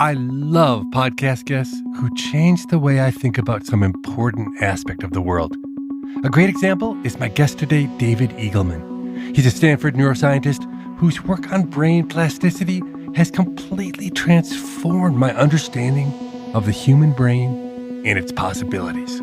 I love podcast guests who change the way I think about some important aspect of the world. A great example is my guest today, David Eagleman. He's a Stanford neuroscientist whose work on brain plasticity has completely transformed my understanding of the human brain and its possibilities.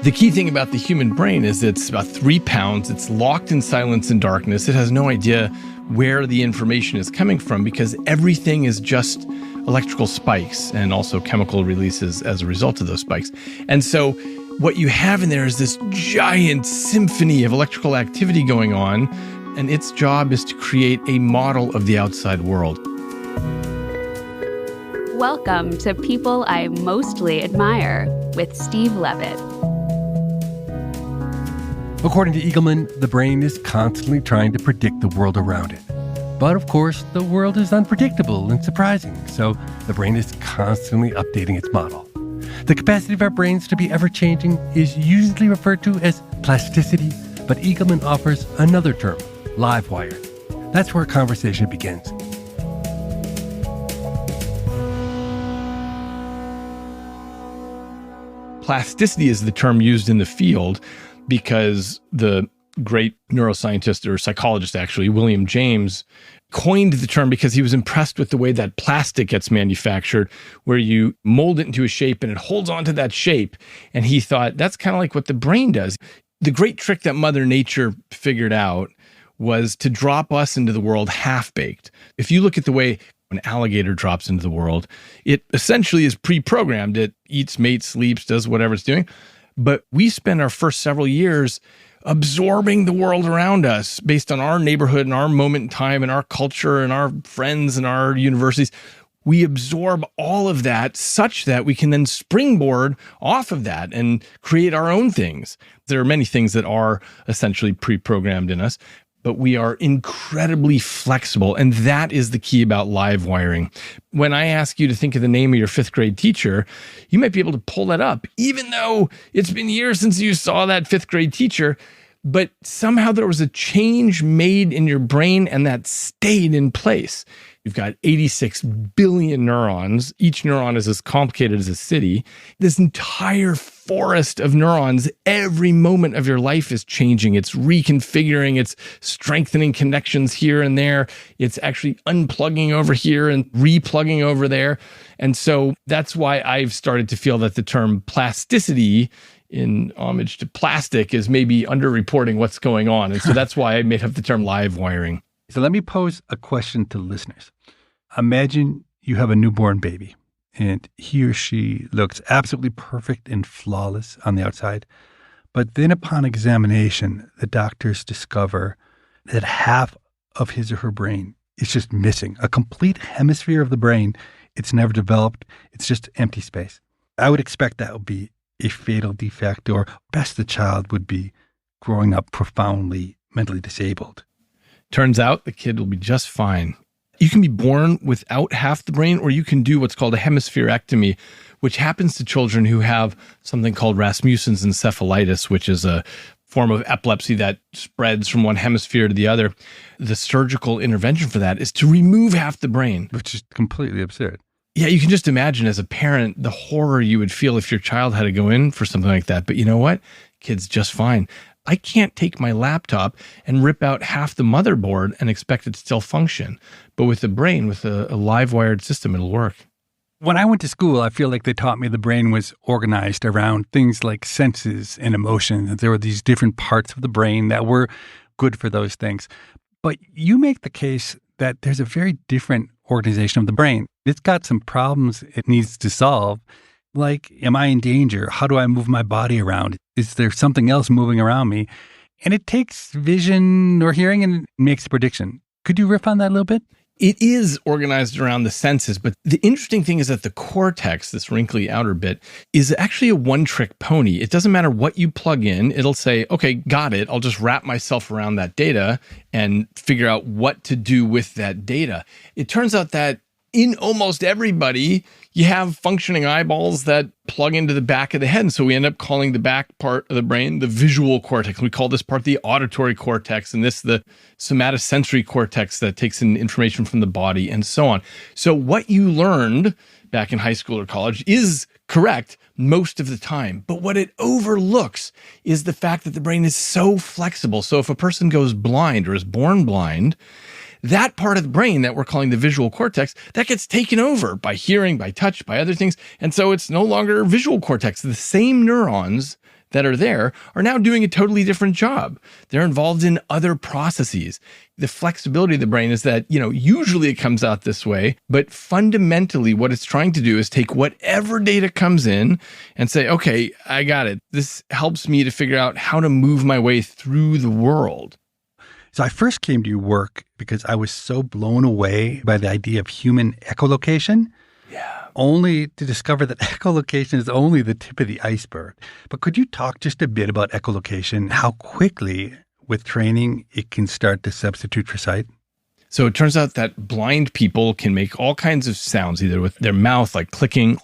The key thing about the human brain is it's about 3 pounds. It's locked in silence and darkness. It has no idea where the information is coming from because everything is just electrical spikes and also chemical releases as a result of those spikes. And so what you have in there is this giant symphony of electrical activity going on, and its job is to create a model of the outside world. Welcome to People I Mostly Admire with Steve Levitt. According to Eagleman, the brain is constantly trying to predict the world around it. But of course, the world is unpredictable and surprising, so the brain is constantly updating its model. The capacity of our brains to be ever-changing is usually referred to as plasticity, but Eagleman offers another term, live wired. That's where our conversation begins. Plasticity is the term used in the field because the great neuroscientist or psychologist, actually, William James, coined the term because he was impressed with the way that plastic gets manufactured, where you mold it into a shape and it holds on to that shape. And he thought that's kind of like what the brain does. The great trick that Mother Nature figured out was to drop us into the world half-baked. If you look at the way an alligator drops into the world, it essentially is pre-programmed. It eats, mates, sleeps, does whatever it's doing. But we spend our first several years absorbing the world around us based on our neighborhood and our moment in time and our culture and our friends and our universities. We absorb all of that such that we can then springboard off of that and create our own things. There are many things that are essentially pre-programmed in us, but we are incredibly flexible. And that is the key about live wiring. When I ask you to think of the name of your 5th grade teacher, you might be able to pull that up, even though it's been years since you saw that 5th grade teacher. But somehow there was a change made in your brain and that stayed in place. You've got 86 billion neurons. Each neuron is as complicated as a city. This entire forest of neurons, every moment of your life is changing. It's reconfiguring. It's strengthening connections here and there. It's actually unplugging over here and replugging over there. And so that's why I've started to feel that the term plasticity, in homage to plastic, is maybe underreporting what's going on. And so that's why I made up the term live wiring. So let me pose a question to listeners. Imagine you have a newborn baby and he or she looks absolutely perfect and flawless on the outside. But then upon examination, the doctors discover that half of his or her brain is just missing. A complete hemisphere of the brain. It's never developed. It's just empty space. I would expect that would be a fatal defect, or best the child would be growing up profoundly mentally disabled. Turns out the kid will be just fine. You can be born without half the brain, or you can do what's called a hemispherectomy, which happens to children who have something called Rasmussen's encephalitis, which is a form of epilepsy that spreads from one hemisphere to the other. The surgical intervention for that is to remove half the brain. Which is completely absurd. Yeah, you can just imagine as a parent the horror you would feel if your child had to go in for something like that. But you know what? Kid's just fine. I can't take my laptop and rip out half the motherboard and expect it to still function. But with the brain, with a live wired system, it'll work. When I went to school, I feel like they taught me the brain was organized around things like senses and emotions. That there were these different parts of the brain that were good for those things. But you make the case that there's a very different organization of the brain. It's got some problems it needs to solve. Like, am I in danger? How do I move my body around? Is there something else moving around me? And it takes vision or hearing and makes a prediction. Could you riff on that a little bit? It is organized around the senses, but the interesting thing is that the cortex, this wrinkly outer bit, is actually a one-trick pony. It doesn't matter what you plug in. It'll say, okay, got it. I'll just wrap myself around that data and figure out what to do with that data. It turns out that in almost everybody, you have functioning eyeballs that plug into the back of the head. And so we end up calling the back part of the brain the visual cortex. We call this part the auditory cortex, and this the somatosensory cortex that takes in information from the body and so on. So what you learned back in high school or college is correct most of the time. But what it overlooks is the fact that the brain is so flexible. So if a person goes blind or is born blind, that part of the brain that we're calling the visual cortex, that gets taken over by hearing, by touch, by other things. And so it's no longer visual cortex. The same neurons that are there are now doing a totally different job. They're involved in other processes. The flexibility of the brain is that, usually it comes out this way, but fundamentally what it's trying to do is take whatever data comes in and say, okay, I got it. This helps me to figure out how to move my way through the world. So I first came to your work because I was so blown away by the idea of human echolocation. Yeah. Only to discover that echolocation is only the tip of the iceberg. But could you talk just a bit about echolocation, how quickly with training it can start to substitute for sight? So it turns out that blind people can make all kinds of sounds, either with their mouth, like clicking,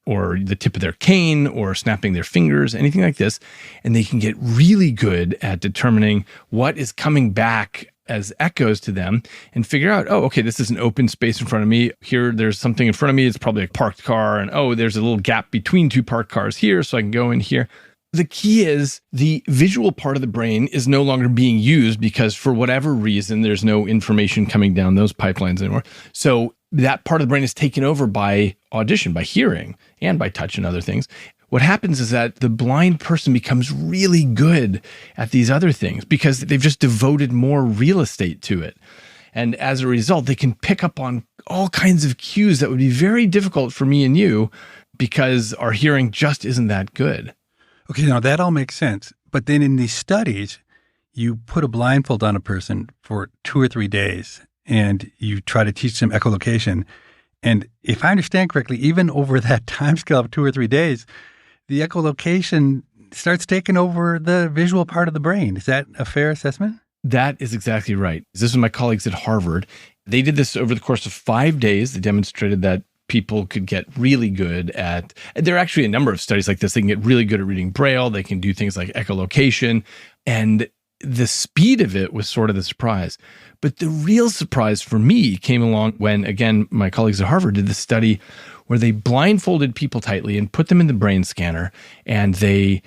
or the tip of their cane, or snapping their fingers, anything like this. And they can get really good at determining what is coming back as echoes to them and figure out, oh, okay, this is an open space in front of me. Here, there's something in front of me. It's probably a parked car. And oh, there's a little gap between two parked cars here, so I can go in here. The key is the visual part of the brain is no longer being used because for whatever reason, there's no information coming down those pipelines anymore. So that part of the brain is taken over by audition, by hearing, and by touch and other things. What happens is that the blind person becomes really good at these other things because they've just devoted more real estate to it. And as a result, they can pick up on all kinds of cues that would be very difficult for me and you because our hearing just isn't that good. Okay, now that all makes sense. But then in these studies, you put a blindfold on a person for 2 or 3 days and you try to teach them echolocation. And if I understand correctly, even over that time scale of 2 or 3 days, the echolocation starts taking over the visual part of the brain. Is that a fair assessment? That is exactly right. This is my colleagues at Harvard. They did this over the course of 5 days. They demonstrated that people could get really good at, there are actually a number of studies like this. They can get really good at reading Braille. They can do things like echolocation. And the speed of it was sort of the surprise. But the real surprise for me came along when, again, my colleagues at Harvard did this study where they blindfolded people tightly and put them in the brain scanner. And they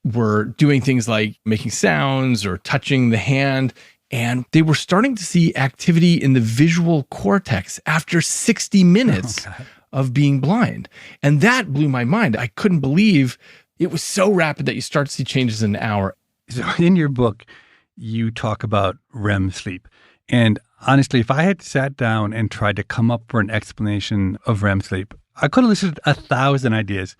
were doing things like making sounds or touching the hand. And they were starting to see activity in the visual cortex after 60 minutes of being blind. And that blew my mind. I couldn't believe it was so rapid that you start to see changes in an hour. So in your book, you talk about REM sleep. And honestly, if I had sat down and tried to come up with an explanation of REM sleep, I could have listed 1,000 ideas.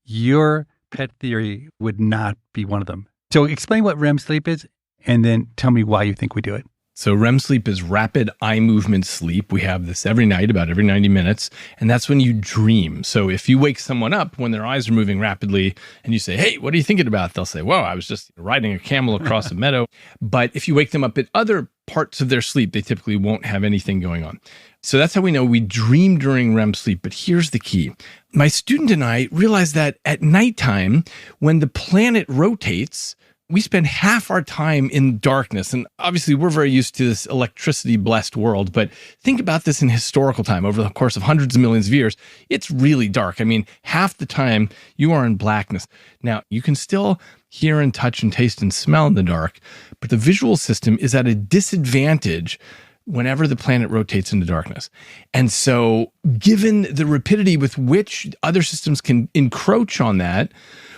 Your pet theory would not be one of them. So explain what REM sleep is, and then tell me why you think we do it. So REM sleep is rapid eye movement sleep. We have this every night, about every 90 minutes, and that's when you dream. So if you wake someone up when their eyes are moving rapidly and you say, hey, what are you thinking about? They'll say, whoa, I was just riding a camel across a meadow. But if you wake them up at other parts of their sleep, they typically won't have anything going on. So that's how we know we dream during REM sleep. But here's the key. My student and I realized that at nighttime, when the planet rotates, we spend half our time in darkness. And obviously, we're very used to this electricity-blessed world. But think about this in historical time. Over the course of hundreds of millions of years, it's really dark. I mean, half the time, you are in blackness. Now, you can still hear and touch and taste and smell in the dark, but the visual system is at a disadvantage whenever the planet rotates into darkness. And so, given the rapidity with which other systems can encroach on that,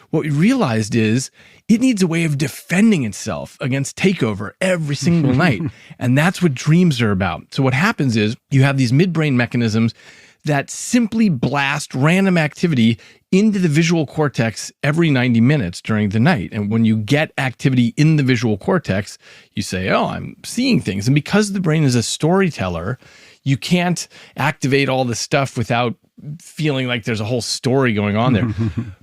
what we realized is it needs a way of defending itself against takeover every single night. And that's what dreams are about. So what happens is you have these midbrain mechanisms that simply blast random activity into the visual cortex every 90 minutes during the night. And when you get activity in the visual cortex, you say, oh, I'm seeing things. And because the brain is a storyteller, you can't activate all this stuff without feeling like there's a whole story going on there.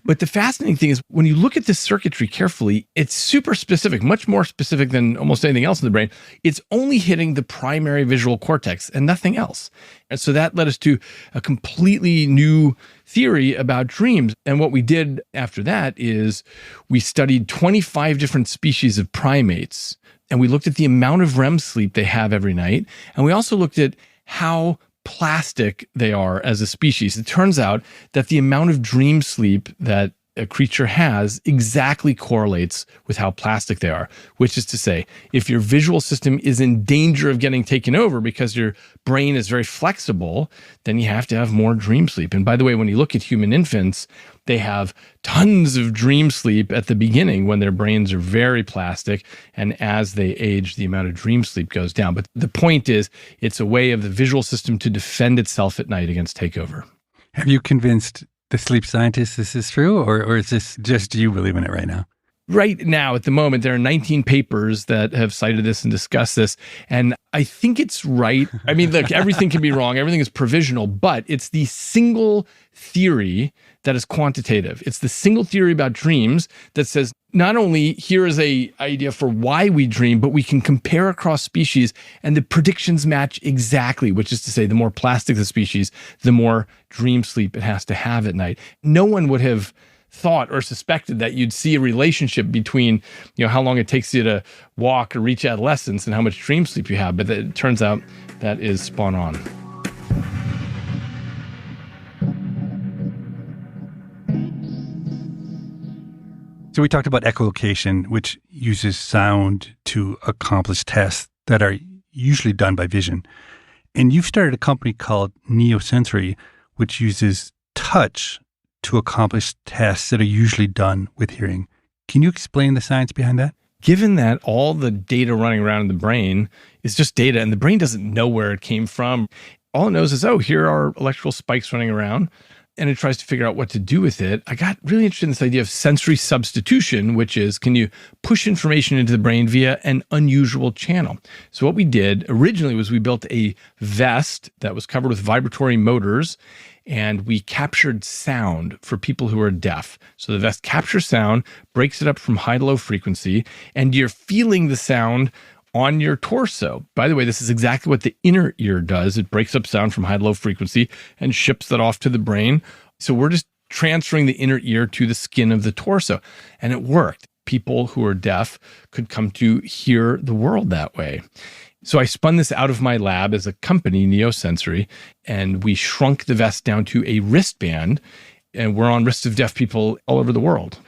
But the fascinating thing is when you look at this circuitry carefully, it's super specific, much more specific than almost anything else in the brain. It's only hitting the primary visual cortex and nothing else. And so that led us to a completely new theory about dreams. And what we did after that is we studied 25 different species of primates, and we looked at the amount of REM sleep they have every night. And we also looked at how plastic they are as a species. It turns out that the amount of dream sleep that a creature has exactly correlates with how plastic they are, which is to say, if your visual system is in danger of getting taken over because your brain is very flexible, then you have to have more dream sleep. And by the way, when you look at human infants, they have tons of dream sleep at the beginning when their brains are very plastic. And as they age, the amount of dream sleep goes down. But the point is, it's a way of the visual system to defend itself at night against takeover. Have you convinced the sleep scientists this is true, or is this just you believe in it right now? Right now, at the moment, there are 19 papers that have cited this and discussed this. And I think it's right. I mean, look, everything can be wrong. Everything is provisional, but it's the single theory that is quantitative. It's the single theory about dreams that says not only here is a idea for why we dream, but we can compare across species and the predictions match exactly, which is to say the more plastic the species, the more dream sleep it has to have at night. No one would have thought or suspected that you'd see a relationship between, how long it takes you to walk or reach adolescence and how much dream sleep you have. But it turns out that is spot on. So we talked about echolocation, which uses sound to accomplish tasks that are usually done by vision. And you've started a company called Neuroscience, which uses touch to accomplish tasks that are usually done with hearing. Can you explain the science behind that? Given that all the data running around in the brain is just data and the brain doesn't know where it came from, all it knows is, here are electrical spikes running around, and it tries to figure out what to do with it. I got really interested in this idea of sensory substitution, which is, can you push information into the brain via an unusual channel? So what we did originally was we built a vest that was covered with vibratory motors, and we captured sound for people who are deaf. So the vest captures sound, breaks it up from high to low frequency, and you're feeling the sound on your torso. By the way, this is exactly what the inner ear does. It breaks up sound from high to low frequency and ships that off to the brain. So we're just transferring the inner ear to the skin of the torso. And it worked. People who are deaf could come to hear the world that way. So I spun this out of my lab as a company, Neuroscience, and we shrunk the vest down to a wristband, and we're on wrists of deaf people all over the world.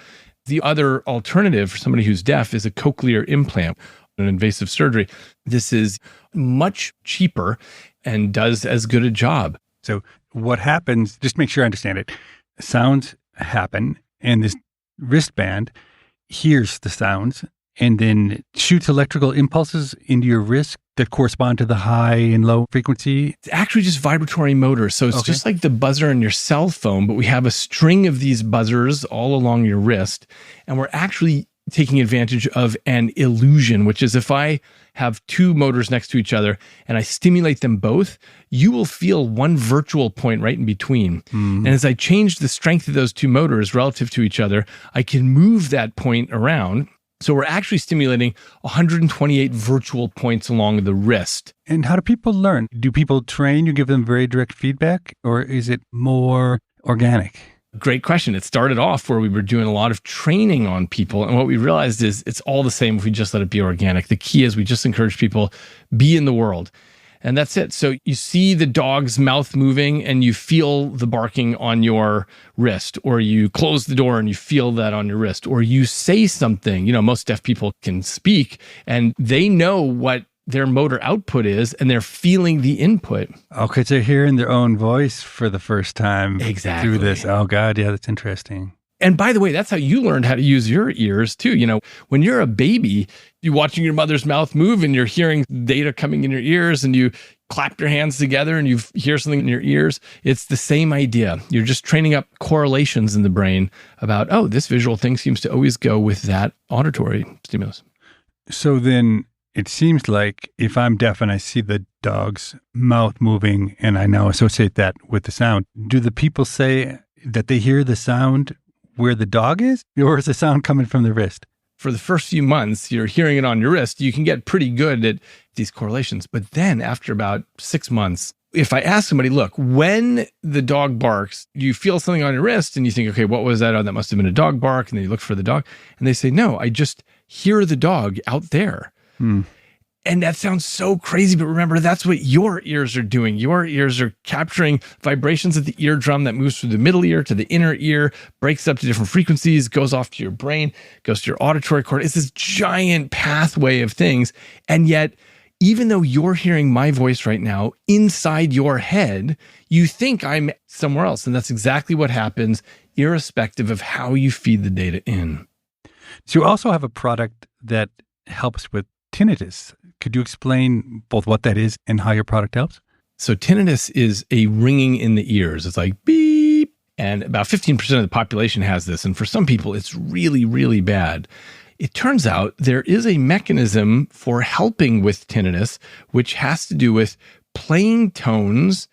The other alternative for somebody who's deaf is a cochlear implant, an invasive surgery. This is much cheaper and does as good a job. So what happens, just make sure I understand it, sounds happen, and this wristband hears the sounds and then shoots electrical impulses into your wrist that correspond to the high and low frequency? It's actually just vibratory motors. So it's just like the buzzer on your cell phone, but we have a string of these buzzers all along your wrist. And we're actually taking advantage of an illusion, which is if I have two motors next to each other and I stimulate them both, you will feel one virtual point right in between. And as I change the strength of those two motors relative to each other, I can move that point around. So we're actually stimulating 128 virtual points along the wrist. And how do people learn? Do people train? You give them very direct feedback, or is it more organic? Great question. It started off where we were doing a lot of training on people. And what we realized is it's all the same if we just let it be organic. The key is we just encourage people, be in the world. And that's it. So you see the dog's mouth moving and you feel the barking on your wrist, or you close the door and you feel that on your wrist, or you say something. Most deaf people can speak and they know what their motor output is and they're feeling the input. Okay, so they're hearing their own voice for the first time through this. Oh, God, yeah, that's interesting. And by the way, that's how you learned how to use your ears too. When you're a baby, you're watching your mother's mouth move and you're hearing data coming in your ears and you clap your hands together and you hear something in your ears. It's the same idea. You're just training up correlations in the brain about, this visual thing seems to always go with that auditory stimulus. So then it seems like if I'm deaf and I see the dog's mouth moving and I now associate that with the sound, do the people say that they hear the sound where the dog is, or is the sound coming from the wrist? For the first few months, you're hearing it on your wrist. You can get pretty good at these correlations. But then after about 6 months, if I ask somebody, look, when the dog barks, you feel something on your wrist and you think, okay, what was that? Oh, that must have been a dog bark. And then you look for the dog and they say, no, I just hear the dog out there. And that sounds so crazy, but remember, that's what your ears are doing. Your ears are capturing vibrations at the eardrum that moves through the middle ear to the inner ear, breaks up to different frequencies, goes off to your brain, goes to your auditory cord. It's this giant pathway of things. And yet, even though you're hearing my voice right now inside your head, you think I'm somewhere else. And that's exactly what happens, irrespective of how you feed the data in. So you also have a product that helps with tinnitus. Could you explain both what that is and how your product helps? So tinnitus is a ringing in the ears. It's like beep. And about 15% of the population has this. And for some people, it's really, really bad. It turns out there is a mechanism for helping with tinnitus, which has to do with playing tones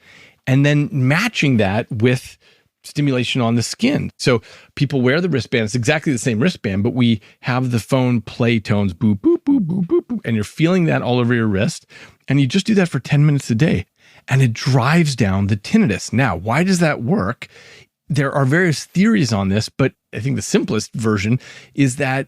and then matching that with stimulation on the skin. So people wear the wristband. It's exactly the same wristband, but we have the phone play tones, boop, boop, boop, boop, boop, boop, and you're feeling that all over your wrist. And you just do that for 10 minutes a day, and it drives down the tinnitus. Now, why does that work? There are various theories on this, but I think the simplest version is that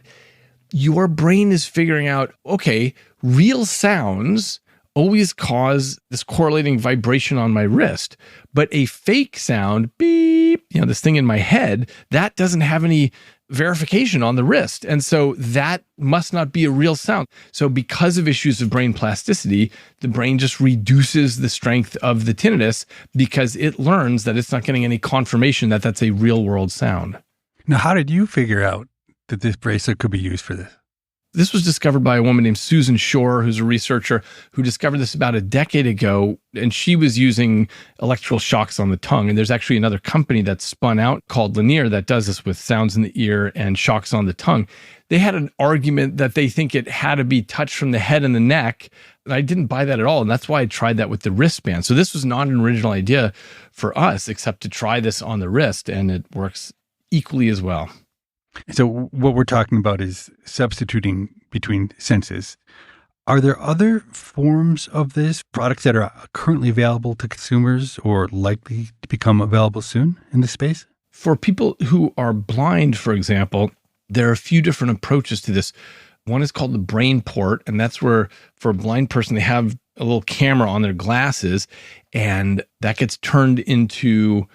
your brain is figuring out, okay, real sounds always cause this correlating vibration on my wrist, but a fake sound, beep, this thing in my head, that doesn't have any verification on the wrist. And so that must not be a real sound. So because of issues of brain plasticity, the brain just reduces the strength of the tinnitus because it learns that it's not getting any confirmation that that's a real world sound. Now, how did you figure out that this bracelet could be used for this? This was discovered by a woman named Susan Shore, who's a researcher who discovered this about a decade ago, and she was using electrical shocks on the tongue. And there's actually another company that's spun out called Linear that does this with sounds in the ear and shocks on the tongue. They had an argument that they think it had to be touched from the head and the neck, and I didn't buy that at all, and that's why I tried that with the wristband. So this was not an original idea for us, except to try this on the wrist, and it works equally as well. So what we're talking about is substituting between senses. Are there other forms of this, products that are currently available to consumers or likely to become available soon in this space? For people who are blind, for example, there are a few different approaches to this. One is called the brain port, and that's where for a blind person, they have a little camera on their glasses, and that gets turned into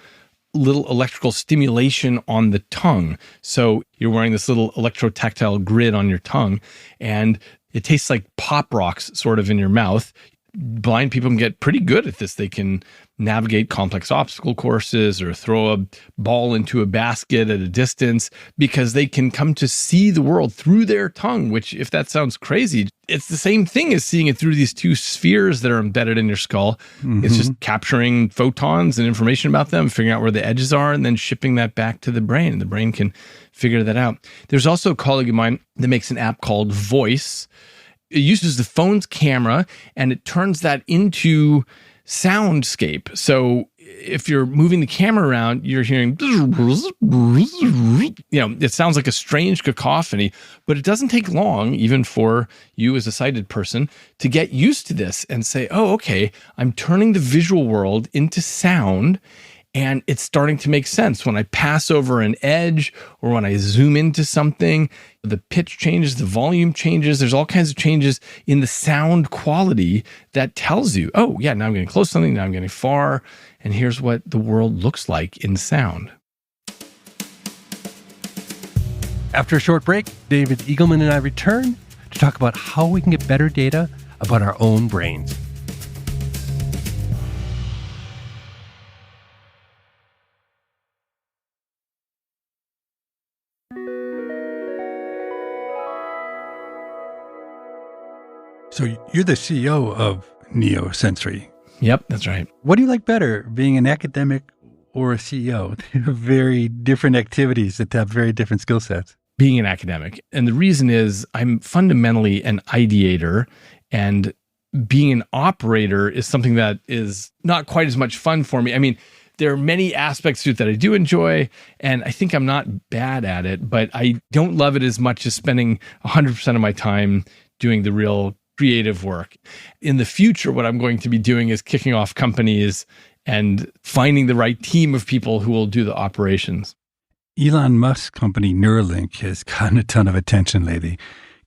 little electrical stimulation on the tongue. So you're wearing this little electrotactile grid on your tongue, and it tastes like pop rocks sort of in your mouth. Blind people can get pretty good at this. They can navigate complex obstacle courses or throw a ball into a basket at a distance because they can come to see the world through their tongue, which, if that sounds crazy, it's the same thing as seeing it through these two spheres that are embedded in your skull. Mm-hmm. It's just capturing photons and information about them, figuring out where the edges are, and then shipping that back to the brain. And the brain can figure that out. There's also a colleague of mine that makes an app called Voice. It uses the phone's camera and it turns that into soundscape. So if you're moving the camera around, you're hearing, it sounds like a strange cacophony, but it doesn't take long, even for you as a sighted person, to get used to this and say, oh, okay, I'm turning the visual world into sound. And it's starting to make sense. When I pass over an edge or when I zoom into something, the pitch changes, the volume changes. There's all kinds of changes in the sound quality that tells you, oh, yeah, now I'm getting close to something, now I'm getting far, and here's what the world looks like in sound. After a short break, David Eagleman and I return to talk about how we can get better data about our own brains. So you're the CEO of Neuroscience. Yep, that's right. What do you like better, being an academic or a CEO? They're very different activities that have very different skill sets. being an academic. And the reason is I'm fundamentally an ideator, and being an operator is something that is not quite as much fun for me. I mean, there are many aspects to it that I do enjoy, and I think I'm not bad at it, but I don't love it as much as spending 100% of my time doing the real creative work. In the future, what I'm going to be doing is kicking off companies and finding the right team of people who will do the operations. Elon Musk's company Neuralink has gotten a ton of attention lately.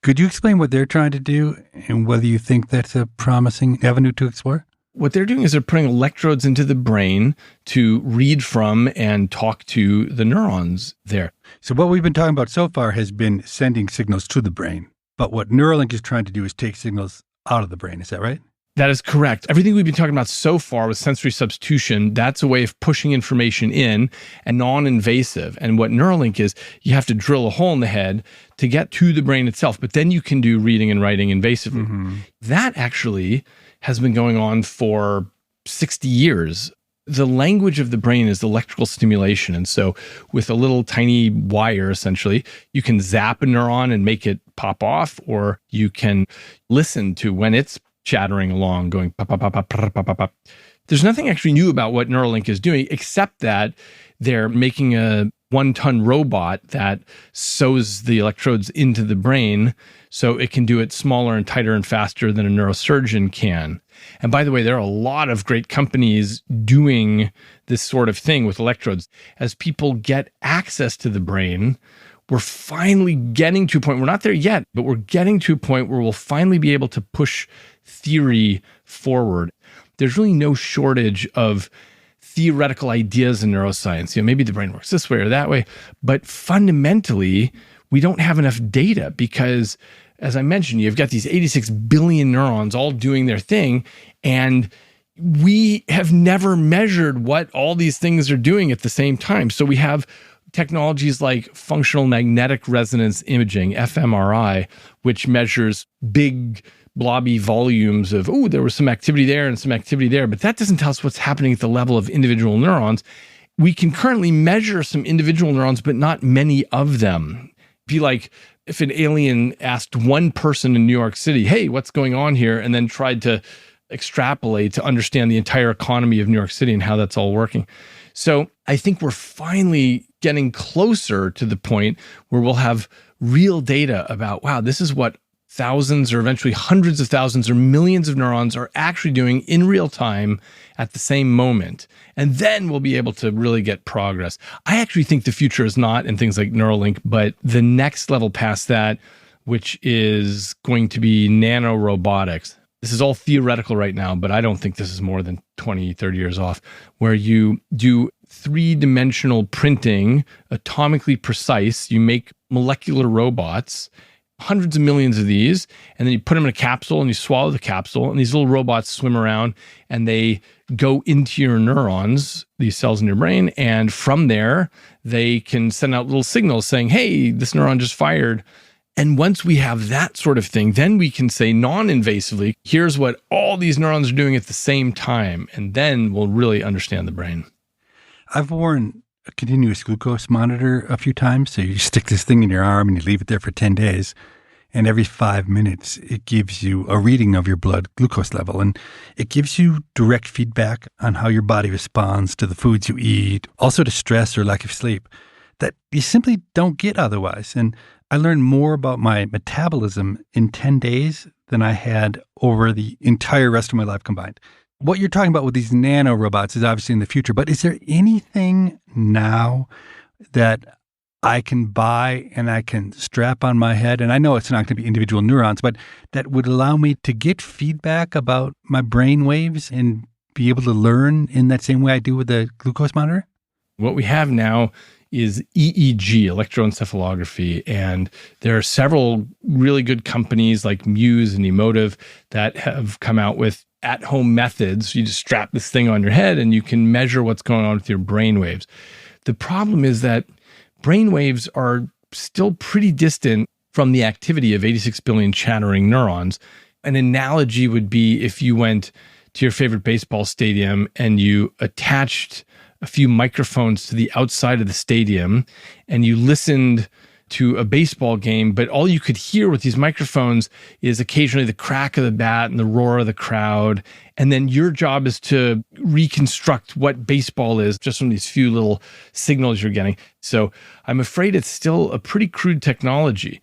Could you explain what they're trying to do and whether you think that's a promising avenue to explore? What they're doing is they're putting electrodes into the brain to read from and talk to the neurons there. So what we've been talking about so far has been sending signals to the brain. But what Neuralink is trying to do is take signals out of the brain. Is that right? That is correct. Everything we've been talking about so far with sensory substitution, that's a way of pushing information in and non-invasive. And what Neuralink is, you have to drill a hole in the head to get to the brain itself, but then you can do reading and writing invasively. Mm-hmm. That actually has been going on for 60 years. The language of the brain is electrical stimulation. And so with a little tiny wire, essentially, you can zap a neuron and make it pop off, or you can listen to when it's chattering along, going pop, pop, pop, pop, pop, pop, pop. There's nothing actually new about what Neuralink is doing, except that they're making a 1-ton robot that sews the electrodes into the brain so it can do it smaller and tighter and faster than a neurosurgeon can. And by the way, there are a lot of great companies doing this sort of thing with electrodes. As people get access to the brain, we're finally getting to a point, we're not there yet, but we're getting to a point where we'll finally be able to push theory forward. There's really no shortage of theoretical ideas in neuroscience. Maybe the brain works this way or that way, but fundamentally, we don't have enough data because, as I mentioned, you've got these 86 billion neurons all doing their thing, and we have never measured what all these things are doing at the same time. So we have technologies like functional magnetic resonance imaging, fMRI, which measures big blobby volumes of, there was some activity there and some activity there, but that doesn't tell us what's happening at the level of individual neurons. We can currently measure some individual neurons, but not many of them. Be like if an alien asked one person in New York City, hey, what's going on here? And then tried to extrapolate to understand the entire economy of New York City and how that's all working. So I think we're finally getting closer to the point where we'll have real data about, wow, this is what thousands or eventually hundreds of thousands or millions of neurons are actually doing in real time at the same moment. And then we'll be able to really get progress. I actually think the future is not in things like Neuralink, but the next level past that, which is going to be nanorobotics. This is all theoretical right now, but I don't think this is more than 20, 30 years off, where you do three-dimensional printing, atomically precise. You make molecular robots, hundreds of millions of these, and then you put them in a capsule and you swallow the capsule, and these little robots swim around and they go into your neurons, these cells in your brain, and from there, they can send out little signals saying, hey, this neuron just fired. And once we have that sort of thing, then we can say non-invasively, here's what all these neurons are doing at the same time, and then we'll really understand the brain. I've worn a continuous glucose monitor a few times. So you stick this thing in your arm and you leave it there for 10 days. And every 5 minutes, it gives you a reading of your blood glucose level. And it gives you direct feedback on how your body responds to the foods you eat, also to stress or lack of sleep, that you simply don't get otherwise. And I learned more about my metabolism in 10 days than I had over the entire rest of my life combined. What you're talking about with these nano robots is obviously in the future, but is there anything now that I can buy and I can strap on my head? And I know it's not going to be individual neurons, but that would allow me to get feedback about my brain waves and be able to learn in that same way I do with the glucose monitor? What we have now is EEG, electroencephalography, and there are several really good companies like Muse and Emotive that have come out with at-home methods. You just strap this thing on your head and you can measure what's going on with your brain waves. The problem is that brain waves are still pretty distant from the activity of 86 billion chattering neurons. An analogy would be if you went to your favorite baseball stadium and you attached a few microphones to the outside of the stadium and you listened to a baseball game, but all you could hear with these microphones is occasionally the crack of the bat and the roar of the crowd. And then your job is to reconstruct what baseball is just from these few little signals you're getting. So I'm afraid it's still a pretty crude technology.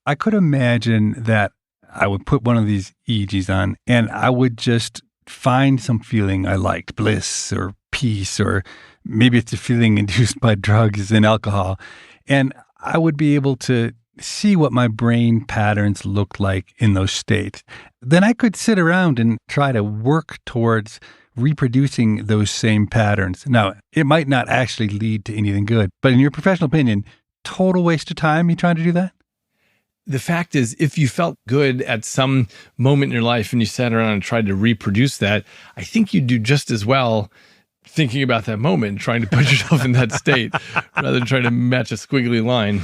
I could imagine that I would put one of these EEGs on and I would just find some feeling I liked, bliss or peace, or maybe it's a feeling induced by drugs and alcohol. And I would be able to see what my brain patterns looked like in those states. Then I could sit around and try to work towards reproducing those same patterns. Now, it might not actually lead to anything good, but in your professional opinion, total waste of time you trying to do that? The fact is, if you felt good at some moment in your life and you sat around and tried to reproduce that, I think you'd do just as well thinking about that moment and trying to put yourself in that state rather than trying to match a squiggly line.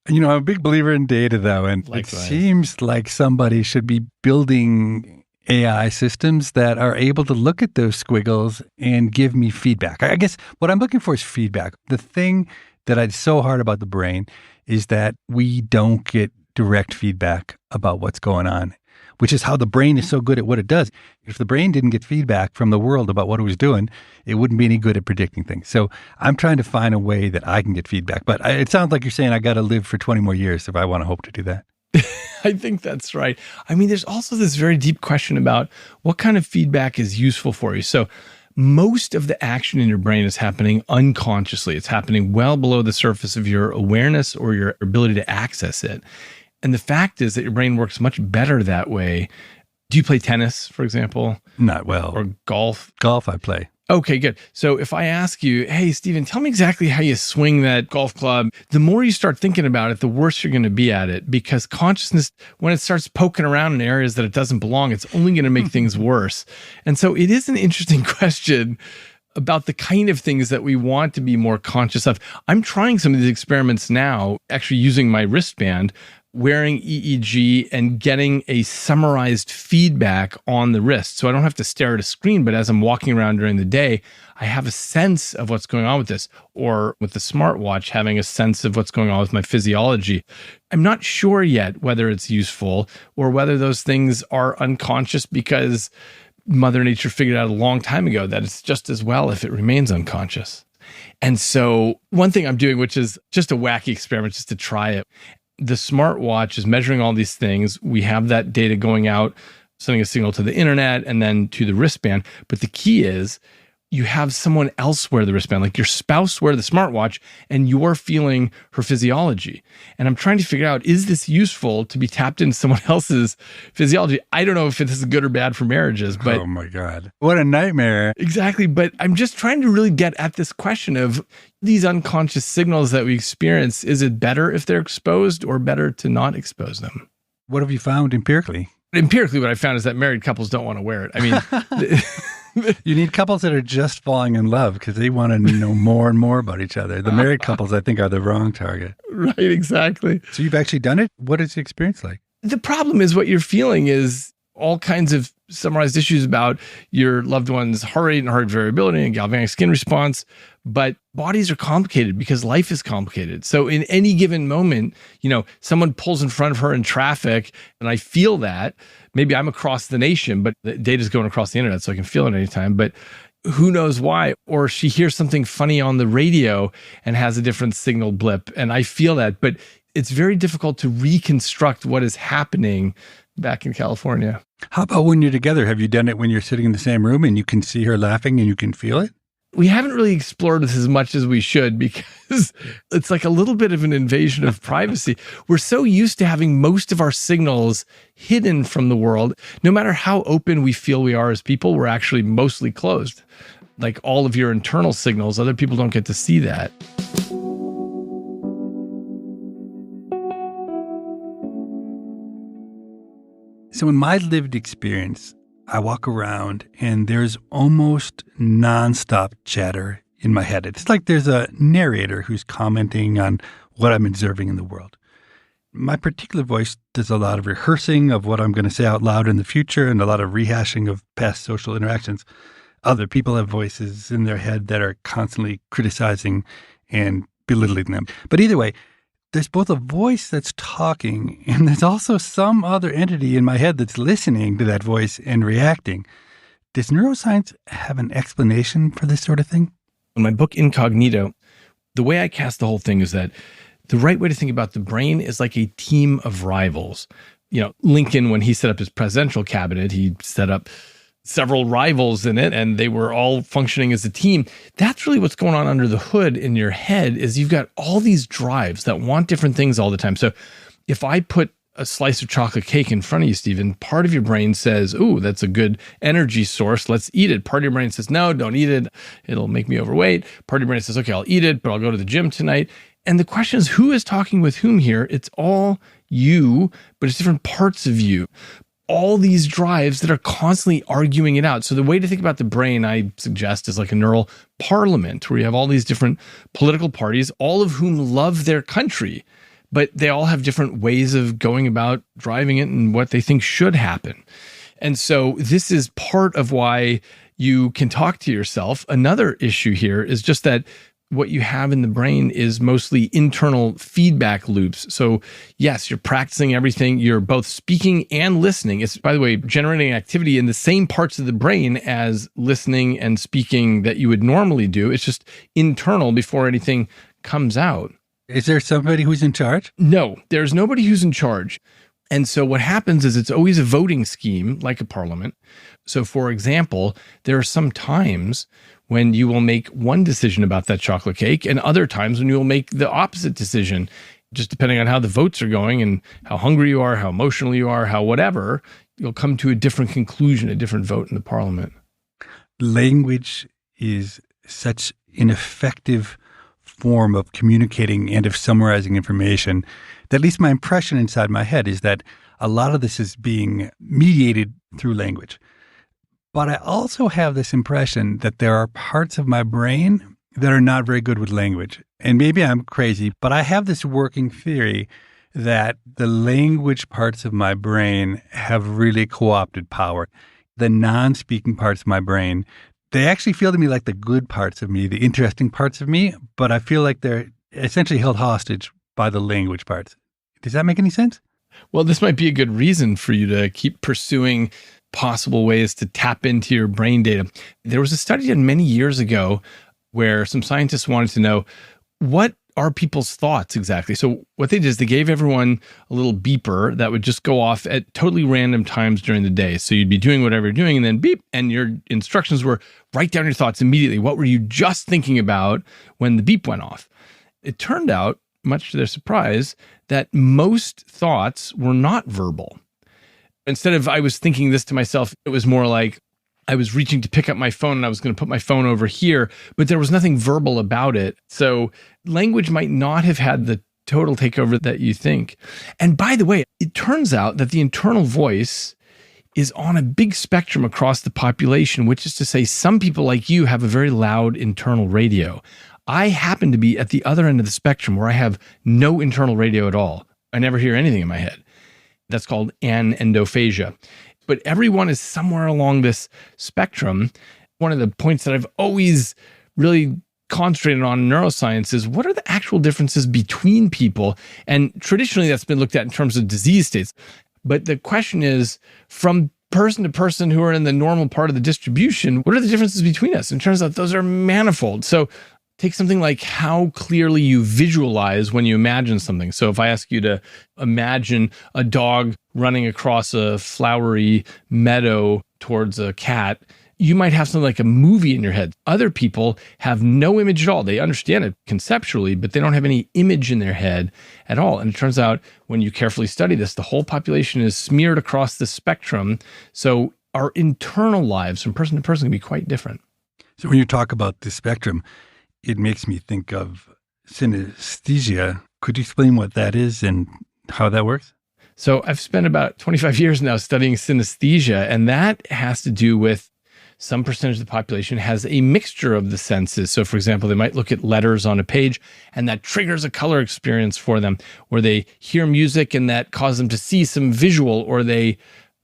You know, I'm a big believer in data, though, and Likewise. It seems like somebody should be building AI systems that are able to look at those squiggles and give me feedback. I guess what I'm looking for is feedback. The thing that is so hard about the brain is that we don't get direct feedback about what's going on, which is how the brain is so good at what it does. If the brain didn't get feedback from the world about what it was doing, it wouldn't be any good at predicting things. So I'm trying to find a way that I can get feedback. But it sounds like you're saying I got to live for 20 more years if I want to hope to do that. I think that's right. I mean, there's also this very deep question about what kind of feedback is useful for you. So most of the action in your brain is happening unconsciously. It's happening well below the surface of your awareness or your ability to access it. And the fact is that your brain works much better that way. Do you play tennis, for example? Not well. Or golf? Golf I play. Okay, good. So if I ask you, hey, Stephen, tell me exactly how you swing that golf club, the more you start thinking about it, the worse you're going to be at it, because consciousness, when it starts poking around in areas that it doesn't belong, it's only going to make things worse. And so it is an interesting question about the kind of things that we want to be more conscious of. I'm trying some of these experiments now, actually using my wristband, wearing EEG and getting a summarized feedback on the wrist. So I don't have to stare at a screen, but as I'm walking around during the day, I have a sense of what's going on with this. Or with the smartwatch, having a sense of what's going on with my physiology. I'm not sure yet whether it's useful or whether those things are unconscious because Mother Nature figured out a long time ago that it's just as well if it remains unconscious. And so one thing I'm doing, which is just a wacky experiment, just to try it. The smartwatch is measuring all these things. We have that data going out, sending a signal to the internet and then to the wristband. But the key is you have someone else wear the wristband, like your spouse wear the smartwatch, and you're feeling her physiology. And I'm trying to figure out, is this useful to be tapped into someone else's physiology? I don't know if this is good or bad for marriages, but oh my God, what a nightmare. Exactly. But I'm just trying to really get at this question of these unconscious signals that we experience. Is it better if they're exposed or better to not expose them? What have you found empirically? Empirically, what I found is that married couples don't want to wear it. I mean, you need couples that are just falling in love because they want to know more and more about each other. The married couples, I think, are the wrong target. Right, exactly. So you've actually done it? What is the experience like? The problem is what you're feeling is all kinds of summarized issues about your loved one's heart rate and heart variability and galvanic skin response. But bodies are complicated because life is complicated. So in any given moment, someone pulls in front of her in traffic and I feel that. Maybe I'm across the nation, but the data's going across the internet, so I can feel it anytime. But who knows why? Or she hears something funny on the radio and has a different signal blip, and I feel that. But it's very difficult to reconstruct what is happening back in California. How about when you're together? Have you done it when you're sitting in the same room and you can see her laughing and you can feel it? We haven't really explored this as much as we should because it's like a little bit of an invasion of privacy. We're so used to having most of our signals hidden from the world. No matter how open we feel we are as people, we're actually mostly closed. Like all of your internal signals, other people don't get to see that. So in my lived experience, I walk around and there's almost nonstop chatter in my head. It's like there's a narrator who's commenting on what I'm observing in the world. My particular voice does a lot of rehearsing of what I'm going to say out loud in the future and a lot of rehashing of past social interactions. Other people have voices in their head that are constantly criticizing and belittling them. But either way, there's both a voice that's talking and there's also some other entity in my head that's listening to that voice and reacting. Does neuroscience have an explanation for this sort of thing? In my book, Incognito, the way I cast the whole thing is that the right way to think about the brain is like a team of rivals. Lincoln, when he set up his presidential cabinet, he set up several rivals in it, and they were all functioning as a team. That's really what's going on under the hood in your head, is you've got all these drives that want different things all the time. So if I put a slice of chocolate cake in front of you, Stephen, part of your brain says, ooh, that's a good energy source, let's eat it. Part of your brain says, no, don't eat it, it'll make me overweight. Part of your brain says, okay, I'll eat it, but I'll go to the gym tonight. And the question is, who is talking with whom here? It's all you, but it's different parts of you. All these drives that are constantly arguing it out. So the way to think about the brain, I suggest, is like a neural parliament, where you have all these different political parties, all of whom love their country, but they all have different ways of going about driving it and what they think should happen. And so this is part of why you can talk to yourself. Another issue here is just that what you have in the brain is mostly internal feedback loops. So yes, you're practicing everything. You're both speaking and listening. It's, by the way, generating activity in the same parts of the brain as listening and speaking that you would normally do. It's just internal before anything comes out. Is there somebody who's in charge? No, there's nobody who's in charge. And so what happens is it's always a voting scheme, like a parliament. So for example, there are some times when you will make one decision about that chocolate cake and other times when you will make the opposite decision, just depending on how the votes are going and how hungry you are, how emotional you are, how whatever, you'll come to a different conclusion, a different vote in the parliament. Language is such an effective form of communicating and of summarizing information that, at least my impression inside my head, is that a lot of this is being mediated through language. But I also have this impression that there are parts of my brain that are not very good with language. And maybe I'm crazy, but I have this working theory that the language parts of my brain have really co-opted power. The non-speaking parts of my brain, they actually feel to me like the good parts of me, the interesting parts of me, but I feel like they're essentially held hostage by the language parts. Does that make any sense? Well, this might be a good reason for you to keep pursuing possible ways to tap into your brain data. There was a study done many years ago where some scientists wanted to know, what are people's thoughts exactly? So what they did is they gave everyone a little beeper that would just go off at totally random times during the day. So you'd be doing whatever you're doing and then beep, and your instructions were write down your thoughts immediately. What were you just thinking about when the beep went off? It turned out, much to their surprise, that most thoughts were not verbal. Instead of I was thinking this to myself, it was more like I was reaching to pick up my phone and I was going to put my phone over here, but there was nothing verbal about it. So language might not have had the total takeover that you think. And by the way, it turns out that the internal voice is on a big spectrum across the population, which is to say some people like you have a very loud internal radio. I happen to be at the other end of the spectrum where I have no internal radio at all. I never hear anything in my head. That's called anendophasia. But everyone is somewhere along this spectrum. One of the points that I've always really concentrated on in neuroscience is what are the actual differences between people? And traditionally that's been looked at in terms of disease states. But the question is, from person to person who are in the normal part of the distribution, what are the differences between us? And it turns out those are manifold. So take something like how clearly you visualize when you imagine something. So if I ask you to imagine a dog running across a flowery meadow towards a cat, you might have something like a movie in your head. Other people have no image at all. They understand it conceptually, but they don't have any image in their head at all. And it turns out when you carefully study this, the whole population is smeared across the spectrum. So our internal lives from person to person can be quite different. So when you talk about the spectrum, it makes me think of synesthesia. Could you explain what that is and how that works? So I've spent about 25 years now studying synesthesia, and that has to do with some percentage of the population has a mixture of the senses. So for example, they might look at letters on a page and that triggers a color experience for them, or they hear music and that causes them to see some visual, or they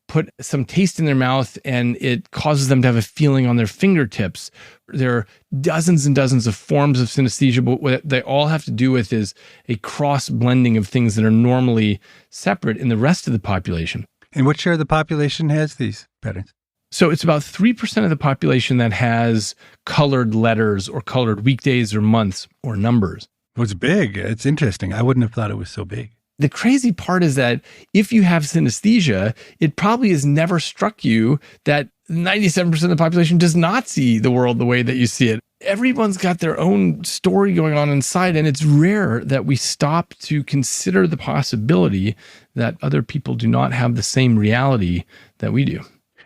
put some taste in their mouth and it causes them to have a feeling on their fingertips. There are dozens and dozens of forms of synesthesia, but what they all have to do with is a cross-blending of things that are normally separate in the rest of the population. And what share of the population has these patterns? So it's about 3% of the population that has colored letters or colored weekdays or months or numbers. Well, it's big. It's interesting. I wouldn't have thought it was so big. The crazy part is that if you have synesthesia, it probably has never struck you that 97% of the population does not see the world the way that you see it. Everyone's got their own story going on inside, and it's rare that we stop to consider the possibility that other people do not have the same reality that we do.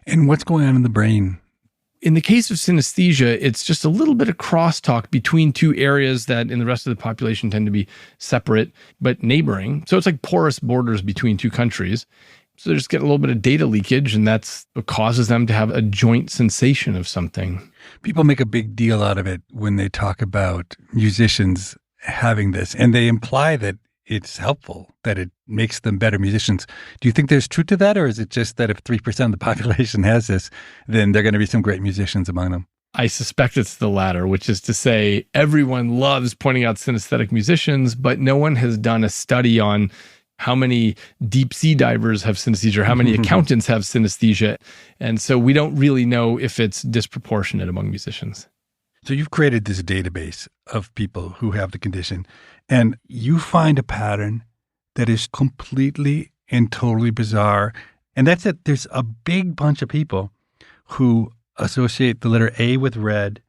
And what's going on in the brain? In the case of synesthesia, it's just a little bit of crosstalk between two areas that in the rest of the population tend to be separate but neighboring. So it's like porous borders between two countries. So they just get a little bit of data leakage, and that's what causes them to have a joint sensation of something. People make a big deal out of it when they talk about musicians having this, and they imply that it's helpful, that it makes them better musicians. Do you think there's truth to that, or is it just that if 3% of the population has this, then there are going to be some great musicians among them? I suspect it's the latter, which is to say everyone loves pointing out synesthetic musicians, but no one has done a study on how many deep sea divers have synesthesia, or how many accountants have synesthesia. And so we don't really know if it's disproportionate among musicians. So you've created this database of people who have the condition, and you find a pattern that is completely and totally bizarre. And that's it. There's a big bunch of people who associate the letter A with red,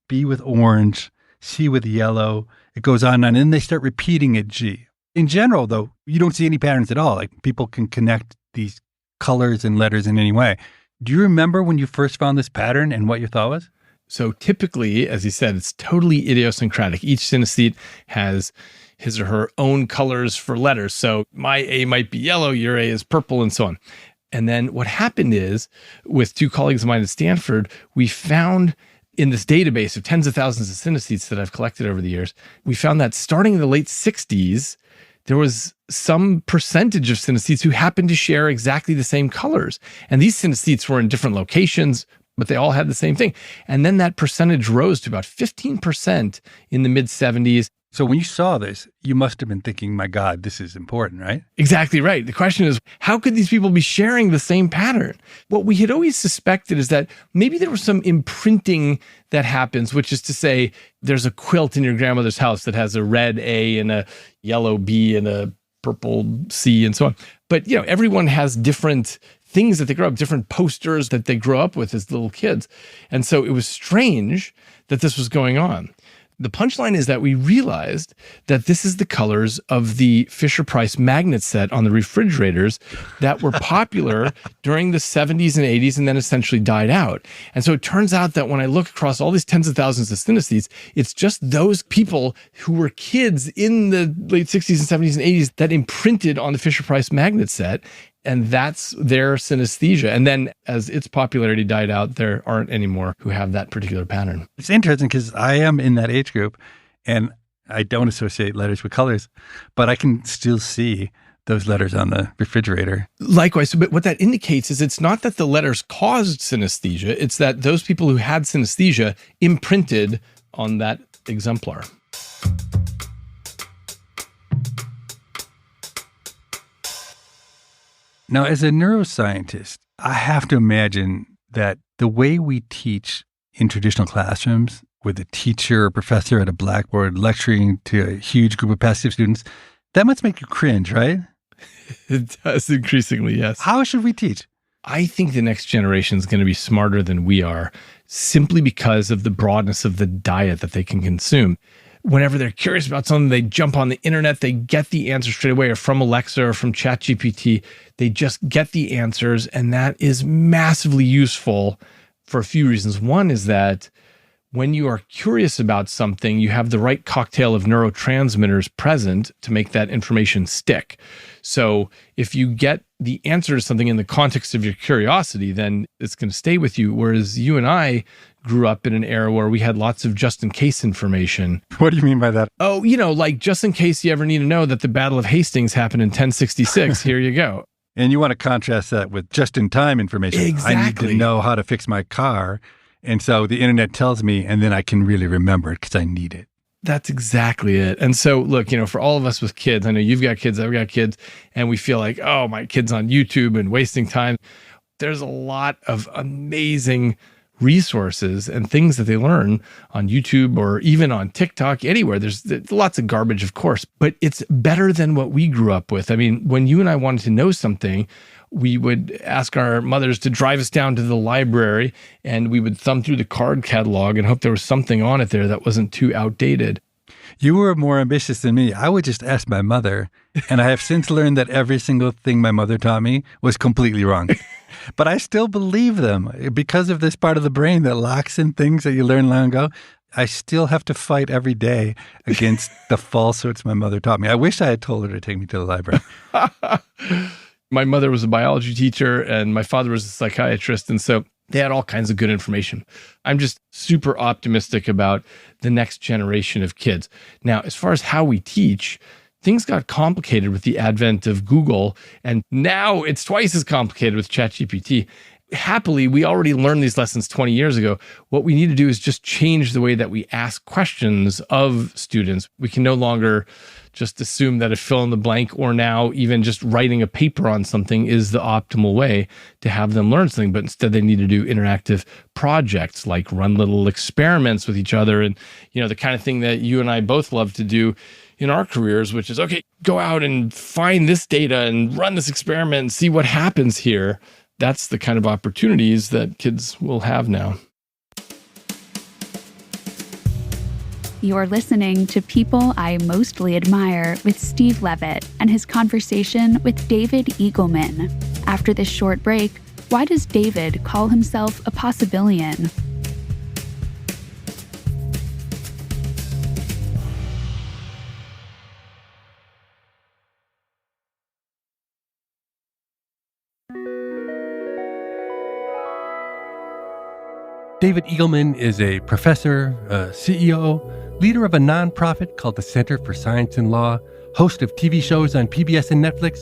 B with orange, C with yellow. It goes on and then they start repeating it G. In general, though, you don't see any patterns at all. Like people can connect these colors and letters in any way. Do you remember when you first found this pattern and what your thought was? So typically, as he said, it's totally idiosyncratic. Each synesthete has his or her own colors for letters. So my A might be yellow, your A is purple, and so on. And then what happened is, with two colleagues of mine at Stanford, we found in this database of tens of thousands of synesthetes that I've collected over the years, we found that starting in the late 60s, there was some percentage of synesthetes who happened to share exactly the same colors. And these synesthetes were in different locations, but they all had the same thing. And then that percentage rose to about 15% in the mid-70s. So when you saw this, you must have been thinking, my God, this is important, right? Exactly right. The question is, how could these people be sharing the same pattern? What we had always suspected is that maybe there was some imprinting that happens, which is to say there's a quilt in your grandmother's house that has a red A and a yellow B and a purple C and so on. But, you know, everyone has different things that they grow up, different posters that they grow up with as little kids. And so it was strange that this was going on. The punchline is that we realized that this is the colors of the Fisher-Price magnet set on the refrigerators that were popular during the 70s and 80s and then essentially died out. And so it turns out that when I look across all these tens of thousands of synesthetes, it's just those people who were kids in the late 60s and 70s and 80s that imprinted on the Fisher-Price magnet set. And that's their synesthesia. And then as its popularity died out, there aren't any more who have that particular pattern. It's interesting because I am in that age group and I don't associate letters with colors, but I can still see those letters on the refrigerator. Likewise, but what that indicates is it's not that the letters caused synesthesia, it's that those people who had synesthesia imprinted on that exemplar. Now, as a neuroscientist, I have to imagine that the way we teach in traditional classrooms with a teacher or professor at a blackboard lecturing to a huge group of passive students, that must make you cringe, right? It does increasingly, yes. How should we teach? I think the next generation is going to be smarter than we are simply because of the broadness of the diet that they can consume. Whenever they're curious about something, they jump on the internet, they get the answer straight away, or from Alexa or from ChatGPT. They just get the answers, and that is massively useful for a few reasons. One is that when you are curious about something, you have the right cocktail of neurotransmitters present to make that information stick. So if you get the answer to something in the context of your curiosity, then it's going to stay with you. Whereas you and I grew up in an era where we had lots of just in case information. What do you mean by that? Oh, you know, like just in case you ever need to know that the Battle of Hastings happened in 1066, here you go. And you want to contrast that with just-in-time information. Exactly. I need to know how to fix my car. And so the internet tells me, and then I can really remember it because I need it. That's exactly it. And so, look, for all of us with kids, I know you've got kids, I've got kids, and we feel like, oh, my kid's on YouTube and wasting time. There's a lot of amazing resources and things that they learn on YouTube or even on TikTok, anywhere. There's lots of garbage, of course, but it's better than what we grew up with. I mean, when you and I wanted to know something, we would ask our mothers to drive us down to the library, and we would thumb through the card catalog and hope there was something on it there that wasn't too outdated. You were more ambitious than me. I would just ask my mother, and I have since learned that every single thing my mother taught me was completely wrong. But I still believe them because of this part of the brain that locks in things that you learned long ago. I still have to fight every day against the falsehoods my mother taught me. I wish I had told her to take me to the library. My mother was a biology teacher and my father was a psychiatrist. And so they had all kinds of good information. I'm just super optimistic about the next generation of kids. Now, as far as how we teach, things got complicated with the advent of Google, and now it's twice as complicated with ChatGPT. Happily, we already learned these lessons 20 years ago. What we need to do is just change the way that we ask questions of students. We can no longer just assume that a fill in the blank or now even just writing a paper on something is the optimal way to have them learn something. But instead, they need to do interactive projects like run little experiments with each other. And, the kind of thing that you and I both love to do in our careers, which is, okay, go out and find this data and run this experiment and see what happens here. That's the kind of opportunities that kids will have now. You're listening to People I Mostly Admire with Steve Levitt and his conversation with David Eagleman. After this short break, why does David call himself a possibilian? David Eagleman is a professor, a CEO, leader of a nonprofit called the Center for Science and Law, host of TV shows on PBS and Netflix,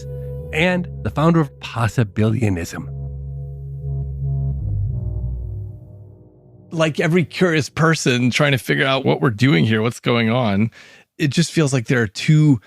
and the founder of Possibilianism. Like every curious person trying to figure out what we're doing here, what's going on, it just feels like there are two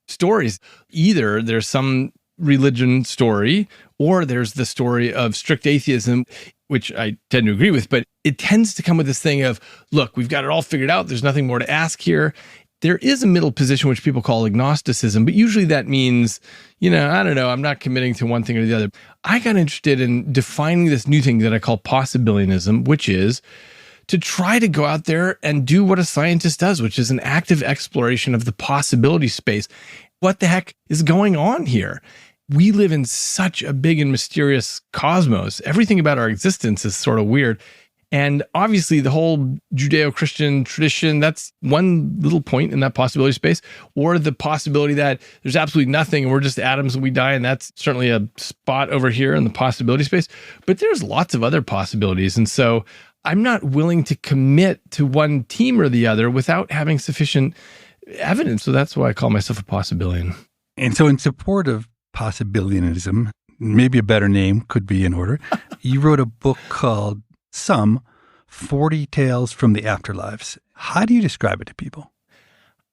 stories. Either there's some religion story, or there's the story of strict atheism, which I tend to agree with, but it tends to come with this thing of, look, we've got it all figured out. There's nothing more to ask here. There is a middle position, which people call agnosticism, but usually that means, I don't know, I'm not committing to one thing or the other. I got interested in defining this new thing that I call possibilianism, which is to try to go out there and do what a scientist does, which is an active exploration of the possibility space. What the heck is going on here? We live in such a big and mysterious cosmos. Everything about our existence is sort of weird. And obviously the whole Judeo-Christian tradition, that's one little point in that possibility space, or the possibility that there's absolutely nothing and we're just atoms and we die. And that's certainly a spot over here in the possibility space. But there's lots of other possibilities. And so I'm not willing to commit to one team or the other without having sufficient evidence. So that's why I call myself a possibilian. And so in support of Possibilianism, maybe a better name could be in order, you wrote a book called 40 Tales from the Afterlives. How do you describe it to people?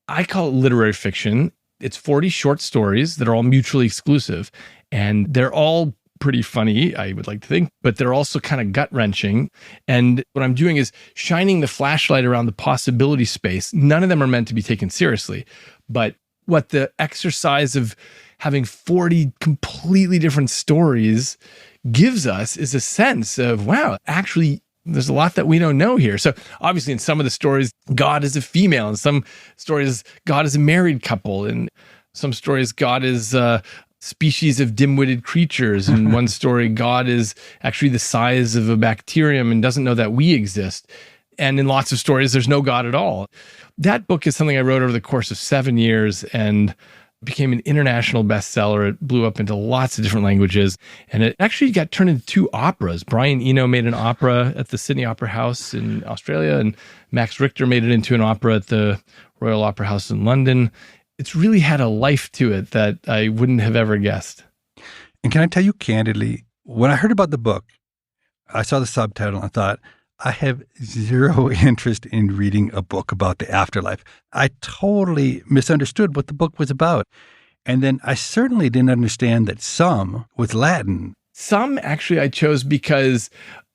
I call it literary fiction. It's 40 short stories that are all mutually exclusive, and they're all pretty funny, I would like to think, but they're also kind of gut-wrenching. And what I'm doing is shining the flashlight around the possibility space. None of them are meant to be taken seriously, but what the exercise of having 40 completely different stories gives us is a sense of, wow, actually, there's a lot that we don't know here. So obviously in some of the stories, God is a female. In some stories, God is a married couple. In some stories, God is a species of dim-witted creatures. In one story, God is actually the size of a bacterium and doesn't know that we exist. And in lots of stories, there's no God at all. That book is something I wrote over the course of 7 years and became an international bestseller. It blew up into lots of different languages. And it actually got turned into 2 operas. Brian Eno made an opera at the Sydney Opera House in Australia, and Max Richter made it into an opera at the Royal Opera House in London. It's really had a life to it that I wouldn't have ever guessed. And can I tell you candidly, when I heard about the book, I saw the subtitle and I thought, I have zero interest in reading a book about the afterlife. I totally misunderstood what the book was about. And then I certainly didn't understand that some was Latin. Some actually I chose because,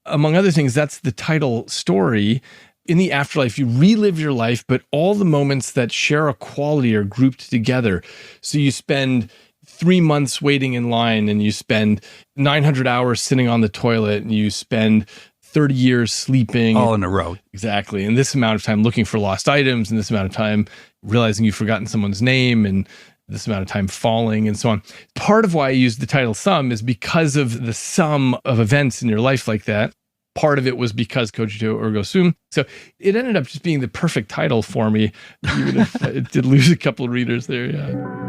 among other things, that's the title story. In the afterlife, you relive your life, but all the moments that share a quality are grouped together. So you spend 3 months waiting in line, and you spend 900 hours sitting on the toilet, and you spend 30 years sleeping. All in a row. Exactly. And this amount of time looking for lost items, and this amount of time realizing you've forgotten someone's name, and this amount of time falling, and so on. Part of why I use the title Sum is because of the sum of events in your life like that. Part of it was because cogito ergo sum. So it ended up just being the perfect title for me, even if it did lose a couple of readers there. Yeah.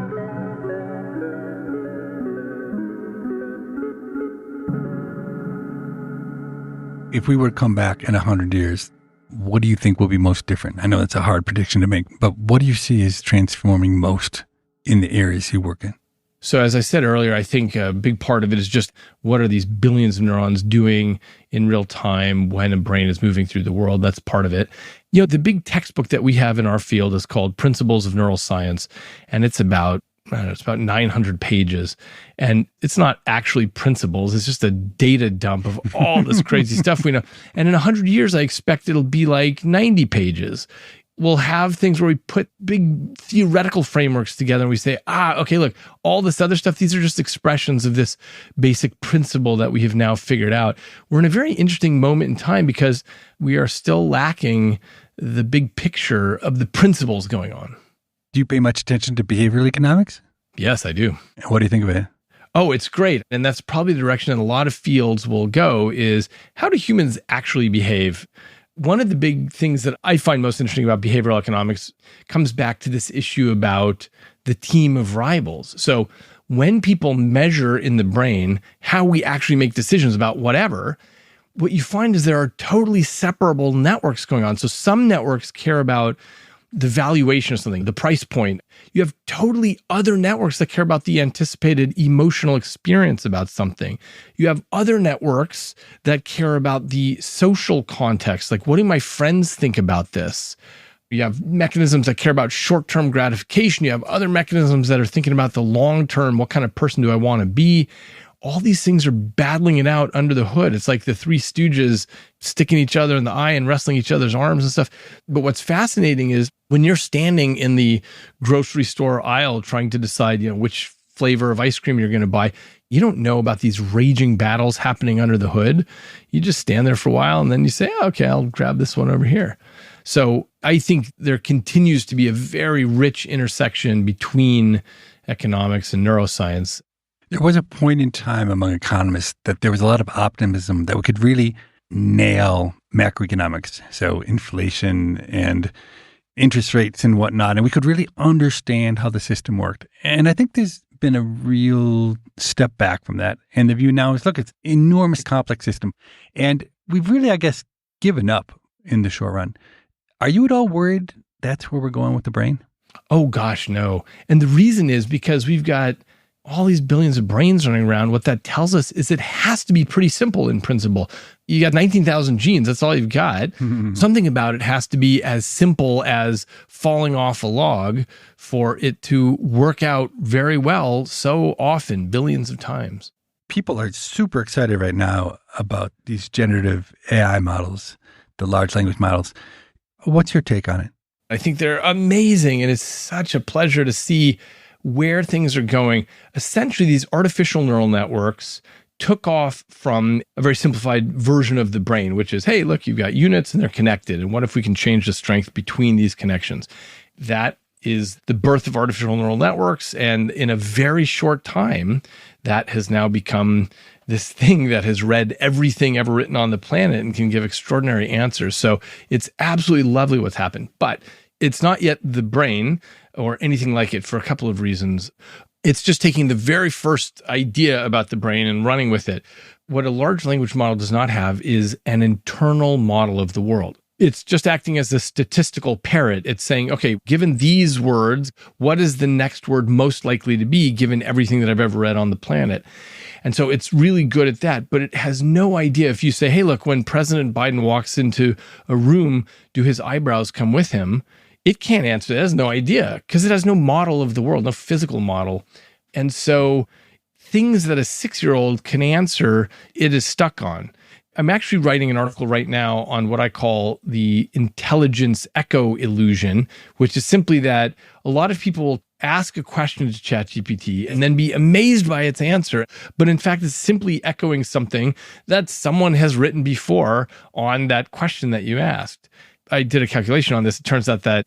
If we were to come back in 100 years, what do you think will be most different? I know that's a hard prediction to make, but what do you see as transforming most in the areas you work in? So as I said earlier, I think a big part of it is just what are these billions of neurons doing in real time when a brain is moving through the world? That's part of it. You know, the big textbook that we have in our field is called Principles of Neuroscience, and it's about 900 pages. And it's not actually principles. It's just a data dump of all this crazy stuff we know. And in 100 years, I expect it'll be like 90 pages. We'll have things where we put big theoretical frameworks together and we say, okay, look, all this other stuff, these are just expressions of this basic principle that we have now figured out. We're in a very interesting moment in time because we are still lacking the big picture of the principles going on. Do you pay much attention to behavioral economics? Yes, I do. What do you think of it? Oh, it's great. And that's probably the direction that a lot of fields will go is how do humans actually behave? One of the big things that I find most interesting about behavioral economics comes back to this issue about the team of rivals. So when people measure in the brain how we actually make decisions about whatever, what you find is there are totally separable networks going on. So some networks care about the valuation of something, the price point. You have totally other networks that care about the anticipated emotional experience about something. You have other networks that care about the social context, like what do my friends think about this? You have mechanisms that care about short-term gratification. You have other mechanisms that are thinking about the long-term, what kind of person do I want to be? All these things are battling it out under the hood. It's like the Three Stooges sticking each other in the eye and wrestling each other's arms and stuff. But what's fascinating is when you're standing in the grocery store aisle trying to decide, which flavor of ice cream you're going to buy, you don't know about these raging battles happening under the hood. You just stand there for a while and then you say, okay, I'll grab this one over here. So I think there continues to be a very rich intersection between economics and neuroscience. There was a point in time among economists that there was a lot of optimism that we could really nail macroeconomics, so inflation and interest rates and whatnot, and we could really understand how the system worked. And I think there's been a real step back from that. And the view now is, look, it's an enormous complex system. And we've really, I guess, given up in the short run. Are you at all worried that's where we're going with the brain? Oh, gosh, no. And the reason is because we've got all these billions of brains running around. What that tells us is it has to be pretty simple in principle. You got 19,000 genes. That's all you've got. Mm-hmm. Something about it has to be as simple as falling off a log for it to work out very well so often, billions of times. People are super excited right now about these generative AI models, the large language models. What's your take on it? I think they're amazing, and it's such a pleasure to see where things are going. Essentially, these artificial neural networks took off from a very simplified version of the brain, which is, hey, look, you've got units and they're connected. And what if we can change the strength between these connections? That is the birth of artificial neural networks. And in a very short time, that has now become this thing that has read everything ever written on the planet and can give extraordinary answers. So it's absolutely lovely what's happened. But it's not yet the brain or anything like it for a couple of reasons. It's just taking the very first idea about the brain and running with it. What a large language model does not have is an internal model of the world. It's just acting as a statistical parrot. It's saying, okay, given these words, what is the next word most likely to be given everything that I've ever read on the planet? And so it's really good at that, but it has no idea. If you say, hey, look, when President Biden walks into a room, do his eyebrows come with him? It can't answer. It has no idea because it has no model of the world, no physical model. And so things that a 6-year-old can answer, it is stuck on. I'm actually writing an article right now on what I call the intelligence echo illusion, which is simply that a lot of people ask a question to ChatGPT and then be amazed by its answer. But in fact, it's simply echoing something that someone has written before on that question that you asked. I did a calculation on this. It turns out that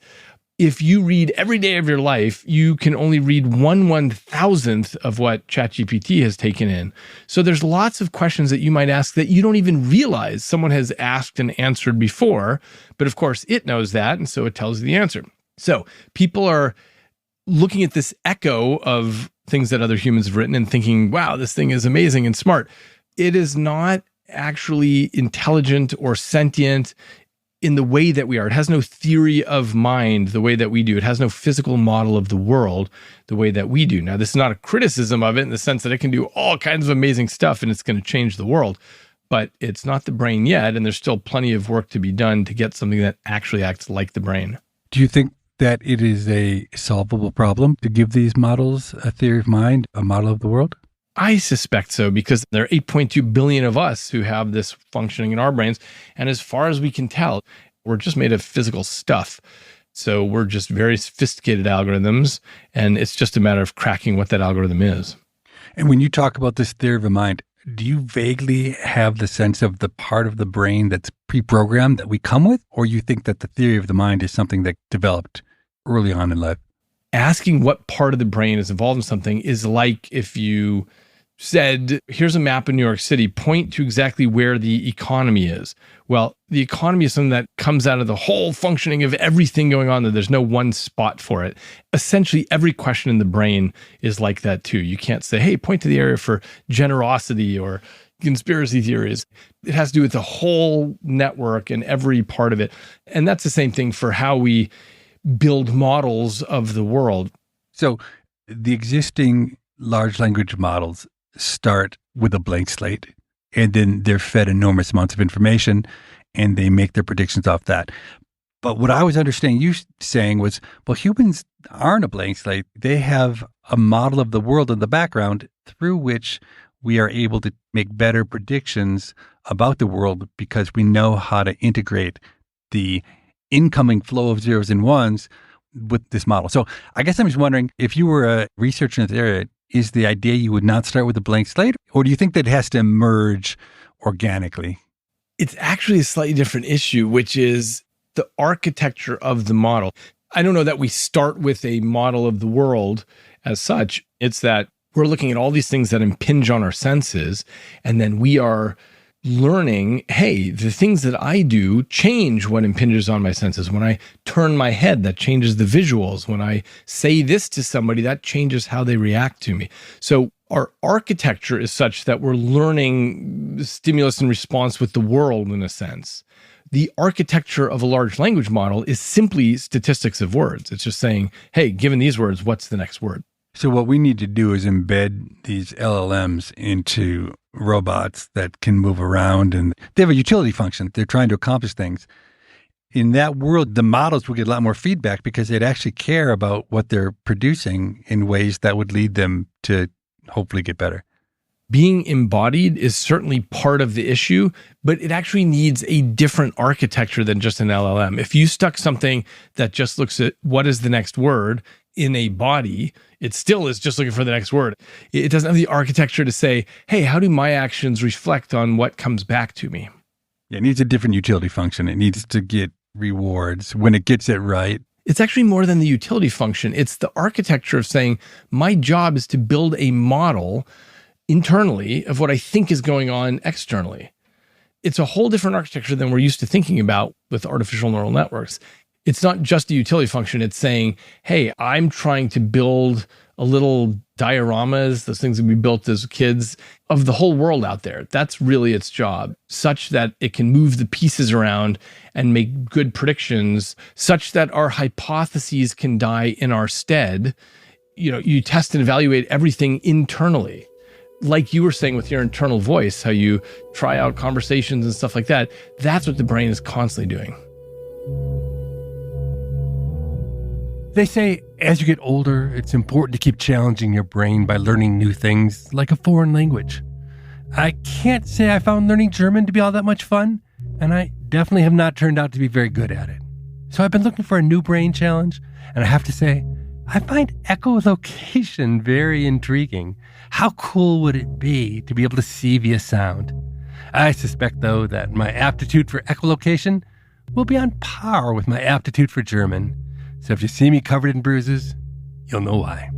if you read every day of your life, you can only read 1/1000th of what ChatGPT has taken in. So there's lots of questions that you might ask that you don't even realize someone has asked and answered before. But of course, it knows that, and so it tells you the answer. So people are looking at this echo of things that other humans have written and thinking, wow, this thing is amazing and smart. It is not actually intelligent or sentient in the way that we are. It has no theory of mind the way that we do. It has no physical model of the world the way that we do. Now, this is not a criticism of it in the sense that it can do all kinds of amazing stuff and it's going to change the world, but it's not the brain yet, and there's still plenty of work to be done to get something that actually acts like the brain. Do you think that it is a solvable problem to give these models a theory of mind, a model of the world? I suspect so, because there are 8.2 billion of us who have this functioning in our brains. And as far as we can tell, we're just made of physical stuff. So we're just very sophisticated algorithms, and it's just a matter of cracking what that algorithm is. And when you talk about this theory of the mind, do you vaguely have the sense of the part of the brain that's pre-programmed that we come with? Or you think that the theory of the mind is something that developed early on in life? Asking what part of the brain is involved in something is like if you said, here's a map of New York City, point to exactly where the economy is. Well, the economy is something that comes out of the whole functioning of everything going on there. There's no one spot for it. Essentially, every question in the brain is like that too. You can't say, hey, point to the area for generosity or conspiracy theories. It has to do with the whole network and every part of it. And that's the same thing for how we build models of the world. So the existing large language models start with a blank slate, and then they're fed enormous amounts of information, and they make their predictions off that. But what I was understanding you saying was, well, humans aren't a blank slate. They have a model of the world in the background through which we are able to make better predictions about the world because we know how to integrate the incoming flow of zeros and ones with this model. So I guess I'm just wondering, if you were a researcher in this area, is the idea you would not start with a blank slate? Or do you think that it has to emerge organically? It's actually a slightly different issue, which is the architecture of the model. I don't know that we start with a model of the world as such. It's that we're looking at all these things that impinge on our senses, and then we are learning, hey, the things that I do change what impinges on my senses. When I turn my head, that changes the visuals. When I say this to somebody, that changes how they react to me. So our architecture is such that we're learning stimulus and response with the world in a sense. The architecture of a large language model is simply statistics of words. It's just saying, hey, given these words, what's the next word? So what we need to do is embed these LLMs into robots that can move around, and they have a utility function. They're trying to accomplish things. In that world, the models will get a lot more feedback because they'd actually care about what they're producing in ways that would lead them to hopefully get better. Being embodied is certainly part of the issue, but it actually needs a different architecture than just an LLM. If you stuck something that just looks at what is the next word in a body, it still is just looking for the next word. It doesn't have the architecture to say, hey, how do my actions reflect on what comes back to me? Yeah, it needs a different utility function. It needs to get rewards when it gets it right. It's actually more than the utility function. It's the architecture of saying, my job is to build a model internally of what I think is going on externally. It's a whole different architecture than we're used to thinking about with artificial neural networks. It's not just a utility function. It's saying, hey, I'm trying to build little dioramas, those things that we built as kids, of the whole world out there. That's really its job, such that it can move the pieces around and make good predictions, such that our hypotheses can die in our stead. You test and evaluate everything internally. Like you were saying with your internal voice, how you try out conversations and stuff like that. That's what the brain is constantly doing. They say as you get older, it's important to keep challenging your brain by learning new things like a foreign language. I can't say I found learning German to be all that much fun, and I definitely have not turned out to be very good at it. So I've been looking for a new brain challenge, and I have to say, I find echolocation very intriguing. How cool would it be to be able to see via sound? I suspect, though, that my aptitude for echolocation will be on par with my aptitude for German. So if you see me covered in bruises, you'll know why.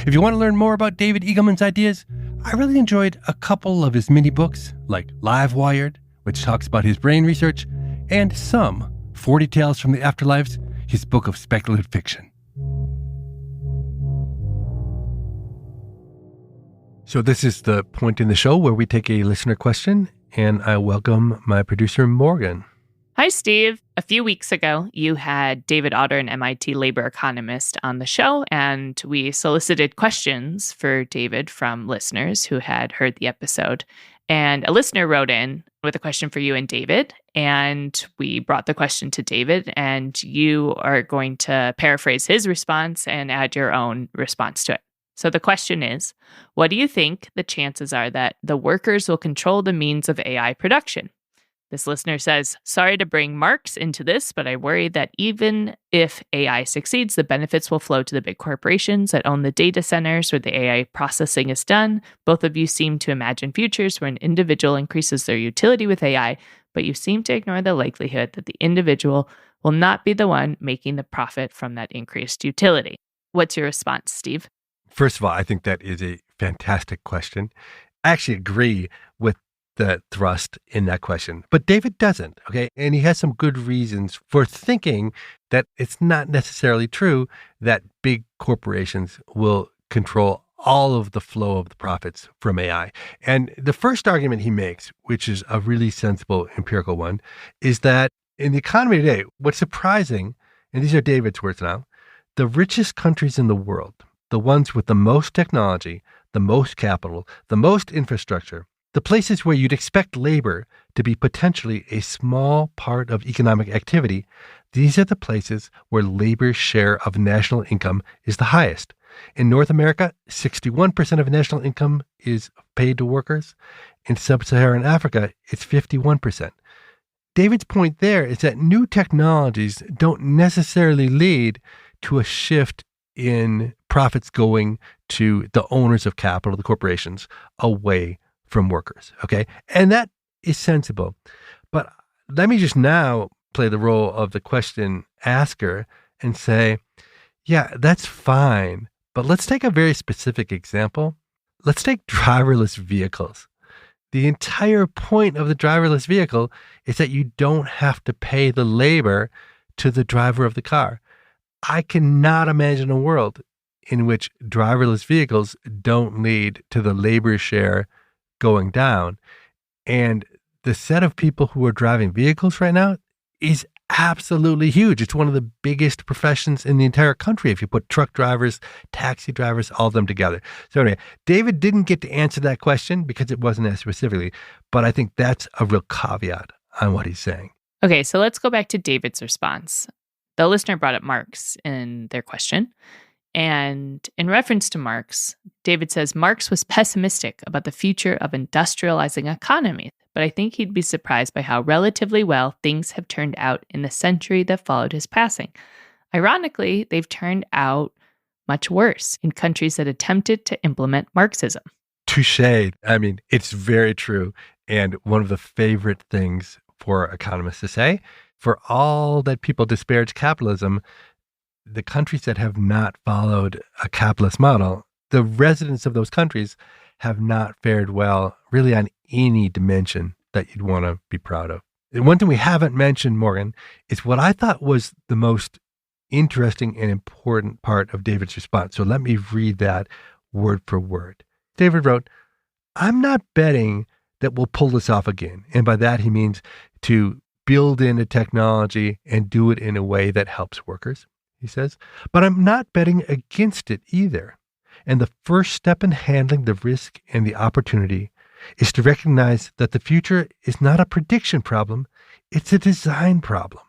If you want to learn more about David Eagleman's ideas, I really enjoyed a couple of his mini books, like Live Wired, which talks about his brain research, and Some, 40 Tales from the Afterlives, his book of speculative fiction. So this is the point in the show where we take a listener question, and I welcome my producer, Morgan. Hi, Steve. A few weeks ago, you had David Otter, an MIT labor economist, on the show, and we solicited questions for David from listeners who had heard the episode. And a listener wrote in with a question for you and David, and we brought the question to David, and you are going to paraphrase his response and add your own response to it. So the question is, what do you think the chances are that the workers will control the means of AI production? This listener says, sorry to bring Marx into this, but I worry that even if AI succeeds, the benefits will flow to the big corporations that own the data centers where the AI processing is done. Both of you seem to imagine futures where an individual increases their utility with AI, but you seem to ignore the likelihood that the individual will not be the one making the profit from that increased utility. What's your response, Steve? First of all, I think that is a fantastic question. I actually agree with the thrust in that question, but David doesn't, okay? And he has some good reasons for thinking that it's not necessarily true that big corporations will control all of the flow of the profits from AI. And the first argument he makes, which is a really sensible empirical one, is that in the economy today, what's surprising, and these are David's words now, the richest countries in the world, the ones with the most technology, the most capital, the most infrastructure, the places where you'd expect labor to be potentially a small part of economic activity, these are the places where labor's share of national income is the highest. In North America, 61% of national income is paid to workers. In sub-Saharan Africa, it's 51%. David's point there is that new technologies don't necessarily lead to a shift in profits going to the owners of capital, the corporations, away from workers, okay? And that is sensible. But let me just now play the role of the question asker and say, yeah, that's fine, but let's take a very specific example. Let's take driverless vehicles. The entire point of the driverless vehicle is that you don't have to pay the labor to the driver of the car. I cannot imagine a world in which driverless vehicles don't lead to the labor share going down. And the set of people who are driving vehicles right now is absolutely huge. It's one of the biggest professions in the entire country if you put truck drivers, taxi drivers, all of them together. So anyway, David didn't get to answer that question because it wasn't asked specifically, but I think that's a real caveat on what he's saying. Okay, so let's go back to David's response. The listener brought up Marx in their question. And in reference to Marx, David says Marx was pessimistic about the future of industrializing economies, but I think he'd be surprised by how relatively well things have turned out in the century that followed his passing. Ironically, they've turned out much worse in countries that attempted to implement Marxism. Touché. I mean, it's very true. And one of the favorite things for economists to say, for all that people disparage capitalism, the countries that have not followed a capitalist model, the residents of those countries have not fared well really on any dimension that you'd want to be proud of. And one thing we haven't mentioned, Morgan, is what I thought was the most interesting and important part of David's response. So let me read that word for word. David wrote, I'm not betting that we'll pull this off again. And by that, he means to build in a technology and do it in a way that helps workers, he says. But I'm not betting against it either. And the first step in handling the risk and the opportunity is to recognize that the future is not a prediction problem, it's a design problem.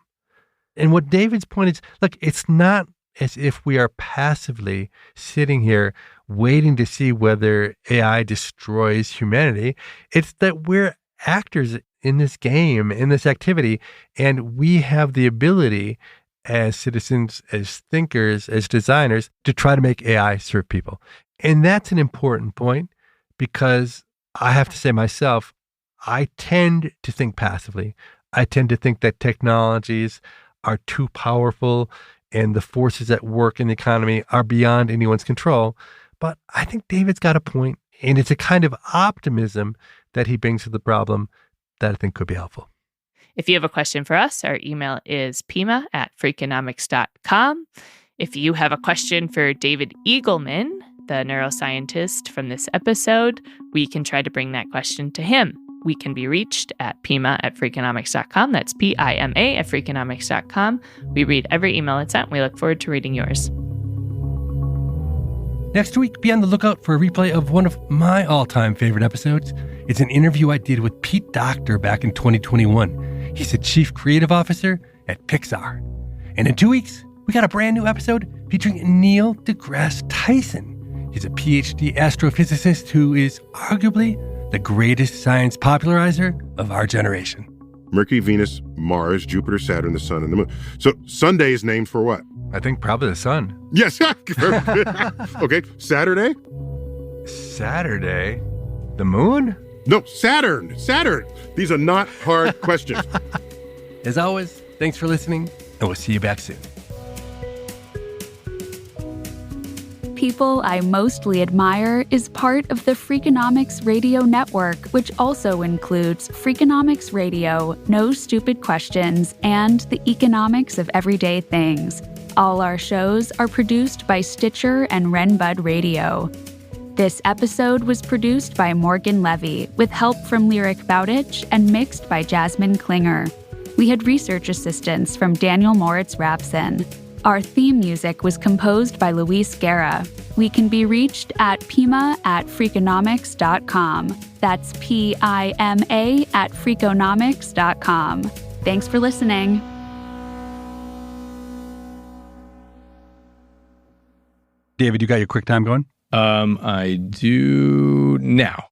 And what David's point is, look, it's not as if we are passively sitting here waiting to see whether AI destroys humanity. It's that we're actors in this game, in this activity, and we have the ability as citizens, as thinkers, as designers, to try to make AI serve people. And that's an important point because I have to say myself, I tend to think passively. I tend to think that technologies are too powerful and the forces at work in the economy are beyond anyone's control. But I think David's got a point, and it's a kind of optimism that he brings to the problem that I think could be helpful. If you have a question for us, our email is pima@freakonomics.com. If you have a question for David Eagleman, the neuroscientist from this episode, we can try to bring that question to him. We can be reached at pima@freakonomics.com. That's PIMA at freakonomics.com. We read every email it's sent. We look forward to reading yours. Next week, be on the lookout for a replay of one of my all-time favorite episodes. It's an interview I did with Pete Docter back in 2021. He's the chief creative officer at Pixar. And in 2 weeks, we got a brand new episode featuring Neil deGrasse Tyson. He's a PhD astrophysicist who is arguably the greatest science popularizer of our generation. Mercury, Venus, Mars, Jupiter, Saturn, the Sun, and the Moon. So Sunday is named for what? I think probably the sun. Yes. Okay. Saturday? Saturday? The moon? No, Saturn. Saturn. These are not hard questions. As always, thanks for listening, and we'll see you back soon. People I Mostly Admire is part of the Freakonomics Radio Network, which also includes Freakonomics Radio, No Stupid Questions, and The Economics of Everyday Things. All our shows are produced by Stitcher and Renbud Radio. This episode was produced by Morgan Levy, with help from Lyric Bowditch and mixed by Jasmine Klinger. We had research assistance from Daniel Moritz Rapson. Our theme music was composed by Luis Guerra. We can be reached at pima@freakonomics.com. That's PIMA@freakonomics.com. Thanks for listening. David, you got your quick time going? I do now.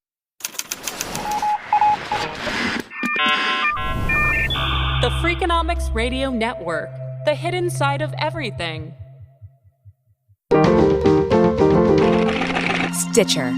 The Freakonomics Radio Network, the hidden side of everything. Stitcher.